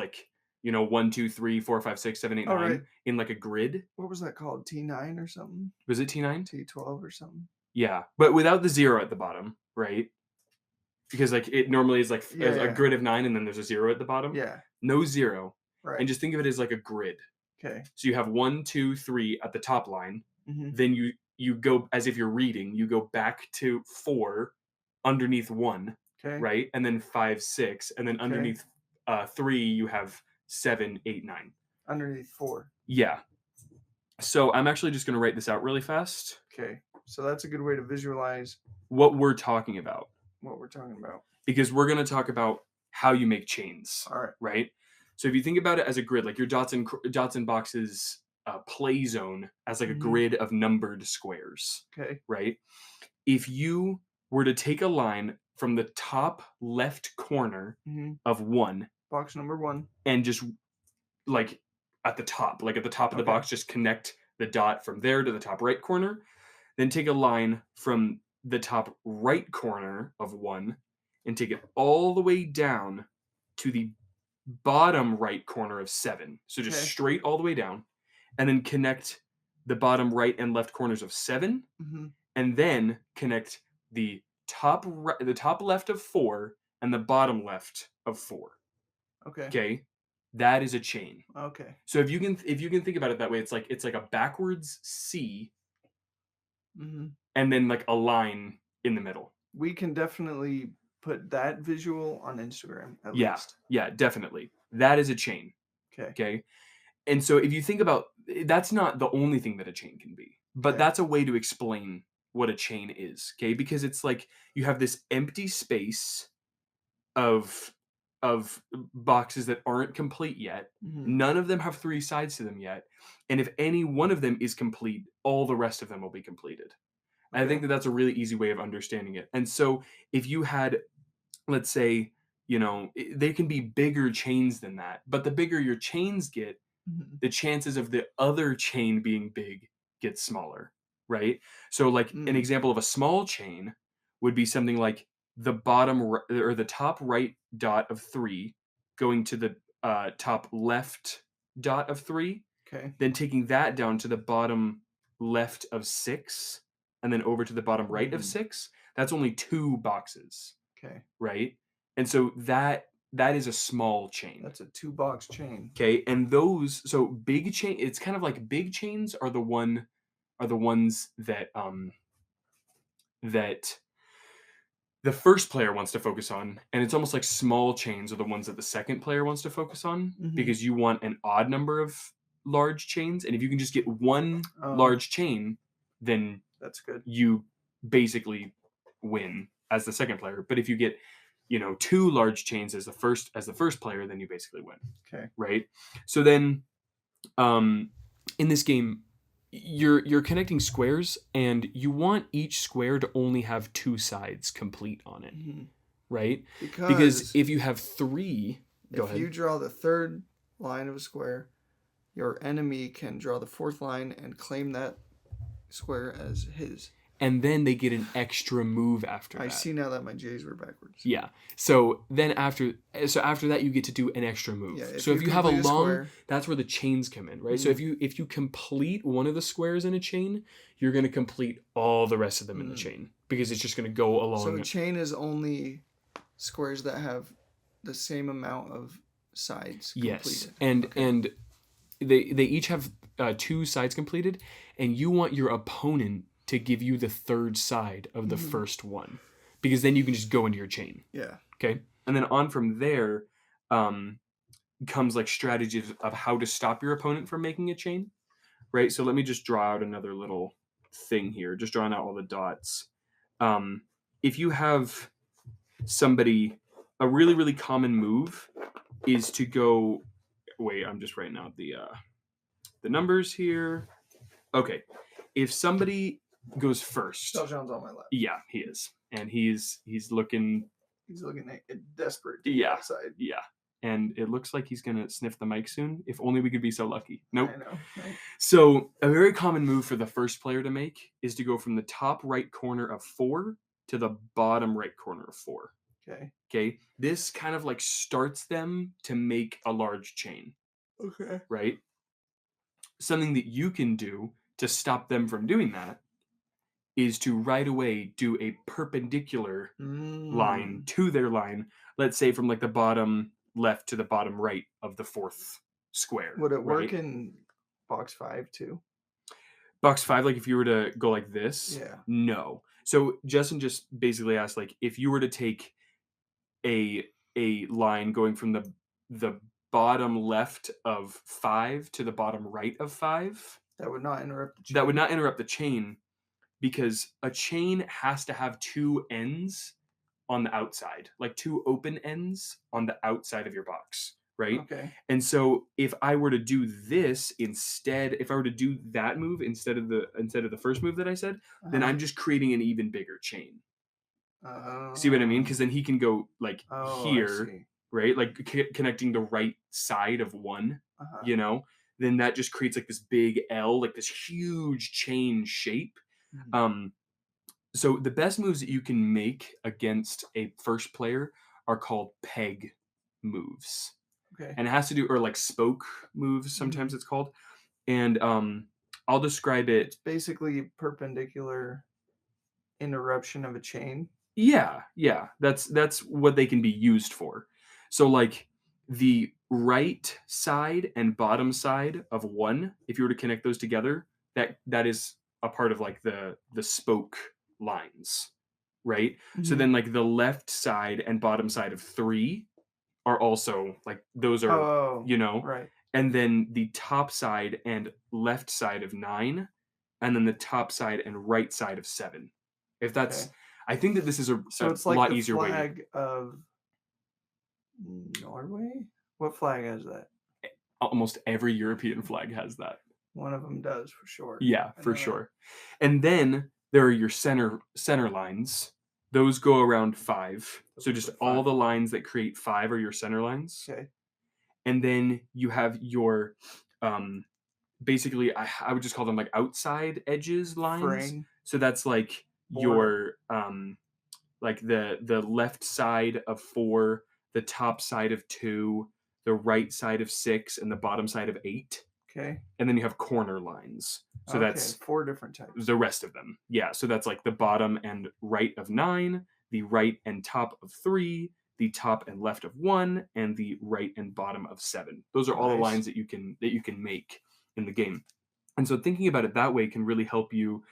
Speaker 2: 1, 2, 3, 4, 5, 6, 7, 8, 9 in like a grid.
Speaker 1: What was that called? T9 or something?
Speaker 2: Was it T9?
Speaker 1: T12 or something?
Speaker 2: Yeah, but without the 0 at the bottom, right? Because it normally is a grid of 9 and then there's a 0 at the bottom.
Speaker 1: Yeah.
Speaker 2: No 0.
Speaker 1: Right.
Speaker 2: And just think of it as like a grid.
Speaker 1: Okay.
Speaker 2: So you have 1, 2, 3 at the top line. Then you go, as if you're reading, you go back to 4 underneath 1. Okay. Right? And then 5, 6. And then underneath 3, you have 7, 8, 9.
Speaker 1: Underneath 4.
Speaker 2: Yeah. So I'm actually just going to write this out really fast.
Speaker 1: Okay. So that's a good way to visualize
Speaker 2: what we're talking about. Because we're going to talk about how you make chains.
Speaker 1: All right.
Speaker 2: Right? So if you think about it as a grid, like your dots and boxes play zone as like a grid of numbered squares.
Speaker 1: Okay.
Speaker 2: Right? If you were to take a line from the top left corner of 1.
Speaker 1: Box number 1.
Speaker 2: And just at the top of the box, just connect the dot from there to the top right corner. Then take a line from the top right corner of 1 and take it all the way down to the bottom right corner of 7. So just straight all the way down. And then connect the bottom right and left corners of 7. And then connect the top left of 4 and the bottom left of 4. Okay. that is a chain.
Speaker 1: Okay.
Speaker 2: So if you can think about it that way, it's like a backwards C, and then like a line in the middle.
Speaker 1: We can definitely put that visual on Instagram at
Speaker 2: Yeah.
Speaker 1: least.
Speaker 2: Yeah, definitely. That is a chain.
Speaker 1: Okay.
Speaker 2: Okay. And so if you think about, that's not the only thing that a chain can be, but that's a way to explain what a chain is. Okay. Because it's like you have this empty space of boxes that aren't complete yet. None of them have 3 sides to them yet. And if any one of them is complete, all the rest of them will be completed. And I think that that's a really easy way of understanding it. And so if you had, let's say, they can be bigger chains than that, but the bigger your chains get, the chances of the other chain being big get smaller, right? So like an example of a small chain would be something like the bottom or the top right dot of 3 going to the top left dot of 3, then taking that down to the bottom left of 6, and then over to the bottom right of 6. That's only 2 boxes.
Speaker 1: Okay.
Speaker 2: Right? And so that is a small chain.
Speaker 1: That's a 2-box chain.
Speaker 2: Okay, and so big chain, it's kind of like big chains are the ones that that the first player wants to focus on, and it's almost like small chains are the ones that the second player wants to focus on, because you want an odd number of large chains, and if you can just get one large chain, then
Speaker 1: that's good.
Speaker 2: You basically win as the second player. But if you get 2 large chains as the first player, then you basically win.
Speaker 1: Okay.
Speaker 2: Right? So then in this game, you're connecting squares, and you want each square to only have 2 sides complete on it. Right? Because if you have 3,
Speaker 1: if you draw the 3rd line of a square, your enemy can draw the 4th line and claim that square as his.
Speaker 2: And then they get an extra move after that.
Speaker 1: I see now that my J's were backwards.
Speaker 2: Yeah. So then after that, you get to do an extra move. Yeah, so if you have a long square, that's where the chains come in, right? So if you complete one of the squares in a chain, you're going to complete all the rest of them in the chain, because it's just going to go along.
Speaker 1: So a chain is only squares that have the same amount of sides completed.
Speaker 2: Yes. And they each have 2 sides completed, and you want your opponent to give you the 3rd side of the first one, because then you can just go into your chain.
Speaker 1: Yeah.
Speaker 2: Okay. And then on from there comes like strategies of how to stop your opponent from making a chain, right? So let me just draw out another little thing here, just drawing out all the dots. If you have somebody, a really, really common move is to go, wait, I'm just writing out the numbers here. Okay. If somebody goes first.
Speaker 1: John's on my left.
Speaker 2: Yeah, he is. And he's looking
Speaker 1: desperate
Speaker 2: to get outside. Yeah. And it looks like he's going to sniff the mic soon. If only we could be so lucky. Nope.
Speaker 1: I know. Right?
Speaker 2: So a very common move for the first player to make is to go from the top right corner of 4 to the bottom right corner of 4. Okay. This kind of like starts them to make a large chain.
Speaker 1: Okay.
Speaker 2: Right? Something that you can do to stop them from doing that is to right away do a perpendicular line to their line. Let's say from like the bottom left to the bottom right of the 4th square.
Speaker 1: Would it work in box 5 too?
Speaker 2: Box 5, like if you were to go like this?
Speaker 1: Yeah.
Speaker 2: No. So Justin just basically asked, like, if you were to take a line going from the bottom left of 5 to the bottom right of 5.
Speaker 1: That would not interrupt the chain.
Speaker 2: That would not interrupt the chain, because a chain has to have 2 ends on the outside, like 2 open ends on the outside of your box, right?
Speaker 1: Okay.
Speaker 2: And so if I were to do this instead, if I were to do that move instead of the first move that I said, then I'm just creating an even bigger chain. See what I mean? Because then he can go like here, right? Like connecting the right side of 1, then that just creates like this big L, like this huge chain shape. So the best moves that you can make against a first player are called peg moves.
Speaker 1: Okay.
Speaker 2: And it has to do, or like spoke moves, sometimes it's called. And I'll describe it.
Speaker 1: It's basically perpendicular interruption of a chain.
Speaker 2: Yeah. That's what they can be used for. So like the right side and bottom side of one, if you were to connect those together, that is a part of like the spoke lines, right? So then like the left side and bottom side of 3 are also like those are,
Speaker 1: right.
Speaker 2: and then the top side and left side of 9, and then the top side and right side of 7. If that's, I think that this is a
Speaker 1: it's like
Speaker 2: lot
Speaker 1: the
Speaker 2: easier way.
Speaker 1: flag of Norway. What flag has that?
Speaker 2: Almost every European flag has that.
Speaker 1: One of them does, for sure.
Speaker 2: Yeah, for sure. And then there are your center lines. Those go around 5. So just all the lines that create 5 are your center lines.
Speaker 1: Okay.
Speaker 2: And then you have your, basically, I would just call them like outside edges lines. Frame. So that's like your, like the left side of 4, the top side of 2, the right side of 6, and the bottom side of 8.
Speaker 1: Okay.
Speaker 2: And then you have corner lines. So that's
Speaker 1: 4 different types.
Speaker 2: The rest of them. Yeah. So that's like the bottom and right of 9, the right and top of 3, the top and left of 1, and the right and bottom of 7. Those are all the lines that you can make in the game. And so thinking about it that way can really help you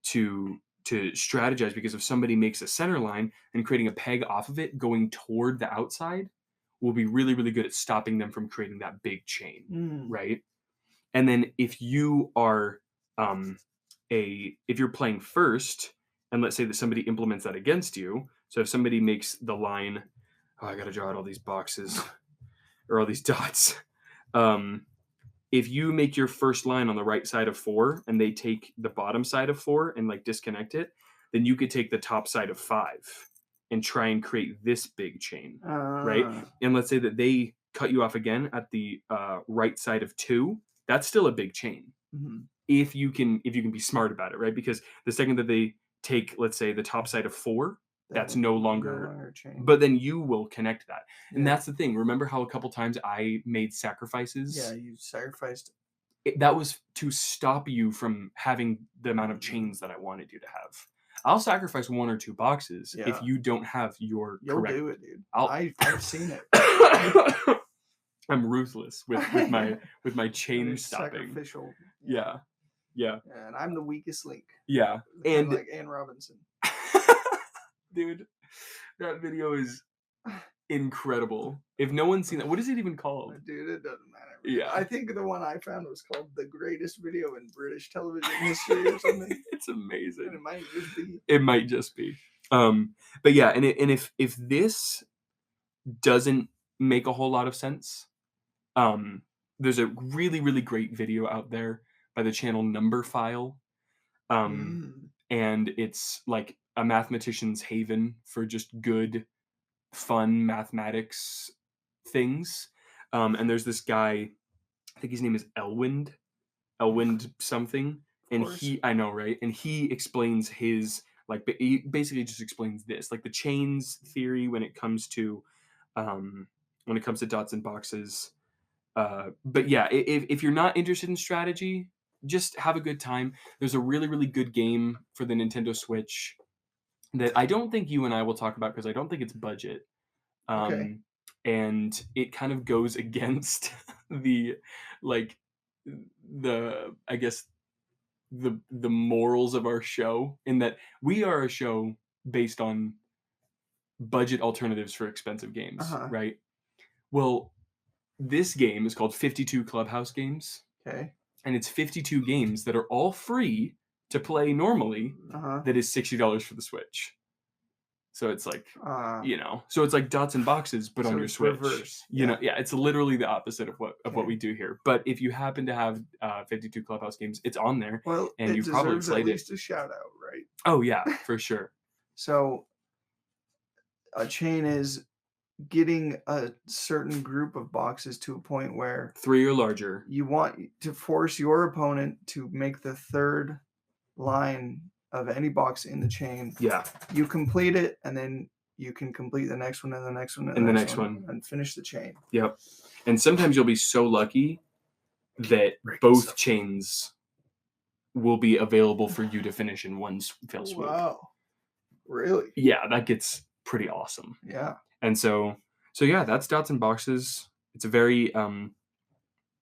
Speaker 2: to strategize, because if somebody makes a center line and creating a peg off of it going toward the outside, will be really, really good at stopping them from creating that big chain, right? And then if you are if you're playing first, and let's say that somebody implements that against you, so if somebody makes the line, I got to draw out all these boxes or all these dots. If you make your first line on the right side of 4 and they take the bottom side of 4 and like disconnect it, then you could take the top side of 5 and try and create this big chain, right? And let's say that they cut you off again at the right side of 2. That's still a big chain. If you can be smart about it, right? Because the second that they take, let's say, the top side of 4, that's no longer chain. But then you will connect that. And that's the thing. Remember how a couple times I made sacrifices?
Speaker 1: Yeah, you sacrificed.
Speaker 2: That was to stop you from having the amount of chains that I wanted you to have. I'll sacrifice 1 or 2 boxes if you don't have your correct.
Speaker 1: You'll do it, dude. I've seen it.
Speaker 2: I'm ruthless with my chain stopping.
Speaker 1: Sacrificial.
Speaker 2: Yeah.
Speaker 1: And I'm the weakest link.
Speaker 2: Yeah. And
Speaker 1: like Ann Robinson.
Speaker 2: Dude, that video is incredible. If no one's seen that, what is it even called?
Speaker 1: Dude, it doesn't matter.
Speaker 2: Yeah.
Speaker 1: I think the one I found was called The Greatest Video in British Television History or something.
Speaker 2: It's amazing.
Speaker 1: And it might just be.
Speaker 2: It might just be. But yeah, and if this doesn't make a whole lot of sense, there's a really, really great video out there by the channel Number File. And it's like a mathematician's haven for just good, fun mathematics things. And there's this guy, I think his name is Elwind something. And I know, right? And he explains his, like, he basically just explains this, like the chains theory when it comes to dots and boxes. But yeah, if you're not interested in strategy, just have a good time. There's a really, really good game for the Nintendo Switch that I don't think you and I will talk about because I don't think it's budget. And it kind of goes against the morals of our show, in that we are a show based on budget alternatives for expensive games, right? Well, this game is called 52 Clubhouse Games. Okay. And it's 52 games that are all free to play normally. That is $60 for the Switch. So it's like, so it's like dots and boxes, but on your Switch. Reverse. You know, it's literally the opposite of what we do here. But if you happen to have 52 Clubhouse Games, it's on there.
Speaker 1: Well, and you probably played at least a shout out, right?
Speaker 2: Oh yeah, for sure.
Speaker 1: So a chain is getting a certain group of boxes to a point where
Speaker 2: 3 or larger.
Speaker 1: You want to force your opponent to make the third line of any box in the chain. Yeah. You complete it, and then you can complete the next one and the next one and the next one and finish the chain.
Speaker 2: Yep. And sometimes you'll be so lucky that both chains will be available for you to finish in one fell swoop.
Speaker 1: Wow. Really?
Speaker 2: Yeah, that gets pretty awesome.
Speaker 1: Yeah.
Speaker 2: And so yeah, that's Dots and Boxes. It's a very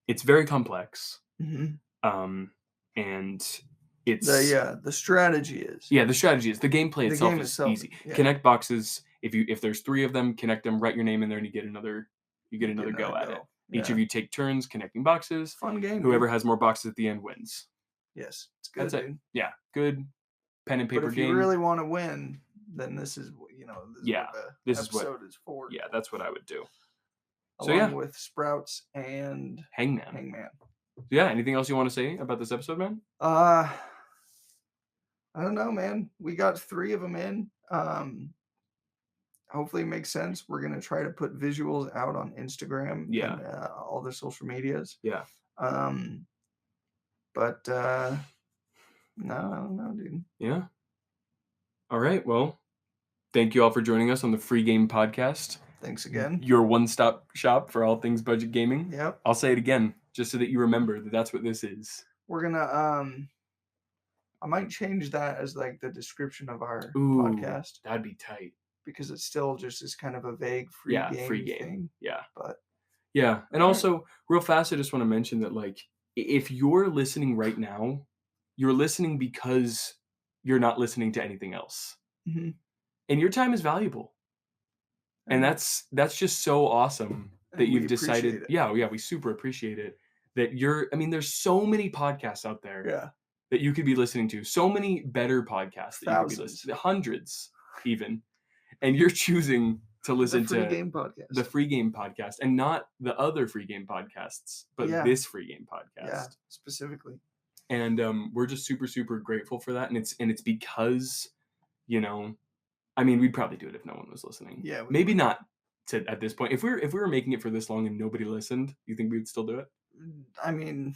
Speaker 2: it's very complex.
Speaker 1: Mm-hmm.
Speaker 2: And it's
Speaker 1: the strategy is.
Speaker 2: Yeah, the strategy is. The gameplay itself is easy.
Speaker 1: Yeah.
Speaker 2: Connect boxes. If there's 3 of them, connect them, write your name in there, and you get another go at it. Yeah. Each of you take turns connecting boxes.
Speaker 1: Fun game.
Speaker 2: Whoever has more boxes at the end wins.
Speaker 1: Yes, it's good.
Speaker 2: That's it. Yeah, good pen and paper game.
Speaker 1: But if you really want to win, then this is what
Speaker 2: this
Speaker 1: episode is for.
Speaker 2: Yeah, that's what I would do.
Speaker 1: Along with Sprouts and
Speaker 2: Hangman. Yeah, anything else you want to say about this episode, man?
Speaker 1: I don't know, man. We got 3 of them in. Hopefully it makes sense. We're going to try to put visuals out on Instagram and all the social medias.
Speaker 2: Yeah.
Speaker 1: But no, I don't know, dude.
Speaker 2: Yeah. All right. Well, thank you all for joining us on the Free Game Podcast.
Speaker 1: Thanks again.
Speaker 2: Your one-stop shop for all things budget gaming.
Speaker 1: Yep.
Speaker 2: I'll say it again, just so that you remember that that's what this is.
Speaker 1: We're going to I might change that as like the description of our podcast.
Speaker 2: That'd be tight.
Speaker 1: Because it still just is kind of a vague free game thing.
Speaker 2: Yeah.
Speaker 1: But
Speaker 2: yeah. And also, real fast, I just want to mention that, like, if you're listening right now, you're listening because you're not listening to anything else.
Speaker 1: Mm-hmm.
Speaker 2: And your time is valuable. And that's just so awesome that you've decided. Yeah, we super appreciate it. That there's so many podcasts out there that you could be listening to. So many better podcasts that you could be listening to. Hundreds, even. And you're choosing to listen to the Free Game Podcast and not the other Free Game podcasts, but this Free Game Podcast.
Speaker 1: Yeah, specifically.
Speaker 2: And we're just super, super grateful for that. And it's because, we'd probably do it if no one was listening.
Speaker 1: Yeah.
Speaker 2: Maybe not at this point. If we were making it for this long and nobody listened, you think we would still do it?
Speaker 1: I mean,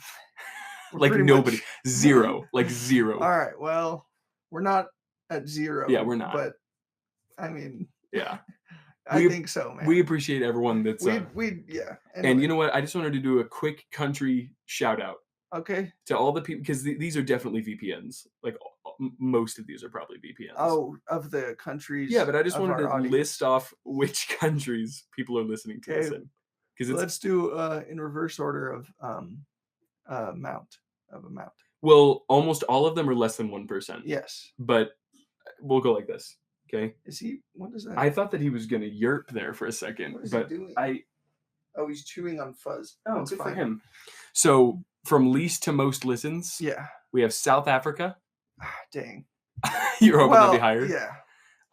Speaker 2: like nobody. Zero. Like zero.
Speaker 1: All right. Well, we're not at 0.
Speaker 2: Yeah, we're not.
Speaker 1: But I mean,
Speaker 2: yeah.
Speaker 1: I think so, man.
Speaker 2: We appreciate everyone that's
Speaker 1: Anyway.
Speaker 2: And you know what? I just wanted to do a quick country shout out.
Speaker 1: Okay.
Speaker 2: To all the people, because these are definitely VPNs. Like most of these are probably VPNs.
Speaker 1: Oh, of the countries.
Speaker 2: Yeah, but I just wanted to list off which countries people are listening to this in. Because
Speaker 1: let's do in reverse order of amount.
Speaker 2: Well, almost all of them are less than 1%.
Speaker 1: Yes.
Speaker 2: But we'll go like this. Okay.
Speaker 1: Is he? What is that?
Speaker 2: I thought that he was gonna yerp there for a second,
Speaker 1: what is
Speaker 2: but
Speaker 1: he doing? He's chewing on fuzz.
Speaker 2: Oh, good for him. So from least to most listens, we have South Africa.
Speaker 1: Dang.
Speaker 2: You're hoping to be higher.
Speaker 1: Yeah.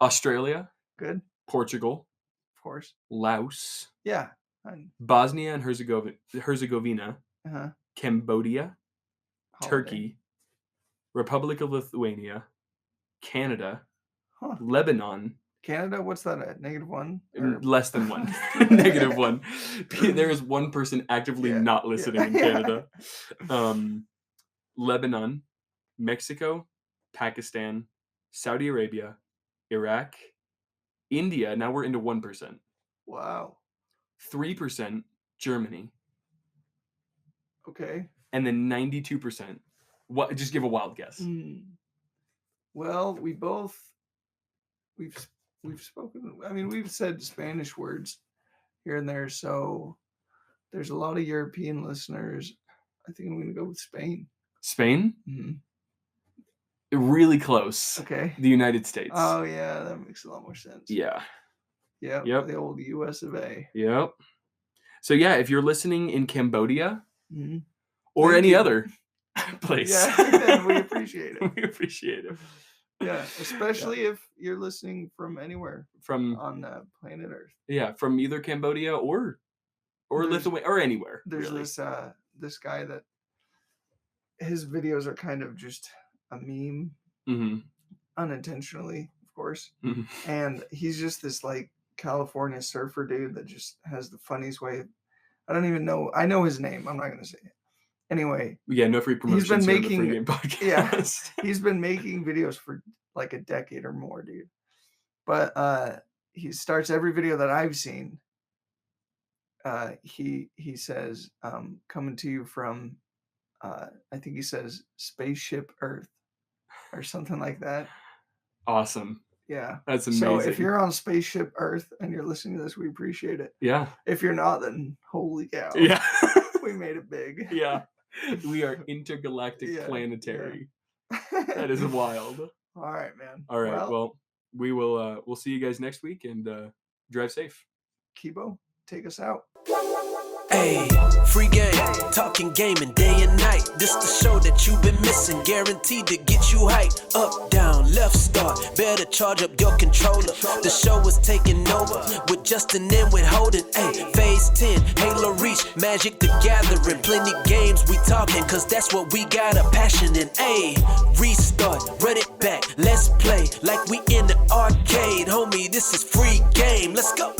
Speaker 2: Australia.
Speaker 1: Good.
Speaker 2: Portugal.
Speaker 1: Of course.
Speaker 2: Laos.
Speaker 1: Yeah.
Speaker 2: Bosnia and Herzegovina. Cambodia. Turkey. Republic of Lithuania. Canada. Lebanon.
Speaker 1: Canada, what's that at? -1?
Speaker 2: Less than 1. -1. There is one person actively not listening in Canada. Lebanon, Mexico, Pakistan, Saudi Arabia, Iraq, India. Now we're into 1%.
Speaker 1: Wow.
Speaker 2: 3% Germany.
Speaker 1: Okay.
Speaker 2: And then 92%. What? Just give a wild guess.
Speaker 1: Well, we've spoken. I mean, we've said Spanish words here and there, so there's a lot of European listeners. I think I'm going to go with Spain.
Speaker 2: Spain?
Speaker 1: Mm-hmm.
Speaker 2: Really close.
Speaker 1: Okay.
Speaker 2: The United States.
Speaker 1: Oh yeah, that makes a lot more sense.
Speaker 2: Yeah.
Speaker 1: Yeah. Yep. The old US of A.
Speaker 2: Yep. So yeah, if you're listening in Cambodia or any other place,
Speaker 1: then we appreciate it.
Speaker 2: We appreciate it.
Speaker 1: Yeah, especially if you're listening from anywhere on planet Earth.
Speaker 2: Yeah, from either Cambodia or Lithuania or anywhere.
Speaker 1: There's this guy that his videos are kind of just a meme, unintentionally, of course. And he's just this like California surfer dude that just has the funniest way. I don't even know. I know his name. I'm not going to say it. Anyway.
Speaker 2: Yeah, no free promotion.
Speaker 1: He's been making
Speaker 2: Free Game Podcast.
Speaker 1: He's been making videos for like a decade or more, dude. But he starts every video that I've seen. He says, coming to you from, I think he says Spaceship Earth or something like that.
Speaker 2: Awesome.
Speaker 1: Yeah.
Speaker 2: That's amazing.
Speaker 1: So if you're on Spaceship Earth and you're listening to this, we appreciate it.
Speaker 2: Yeah.
Speaker 1: If you're not, then holy cow.
Speaker 2: Yeah.
Speaker 1: We made it big.
Speaker 2: Yeah. We are intergalactic planetary. Yeah. That is wild.
Speaker 1: All right, man.
Speaker 2: All right. Well, we will we'll see you guys next week, and drive safe.
Speaker 1: Kibo, take us out.
Speaker 3: Hey, free game, talking gaming day and night. This the show that you've been missing, guaranteed to get you hyped. Up, down, left, start, better charge up your controller. The show is taking over with Justin and with Holden. Hey, phase 10, Halo Reach, Magic the Gathering. Plenty games we talking, cause that's what we got a passion in. Hey, restart, run it back, let's play like we in the arcade. Homie, this is free game, let's go.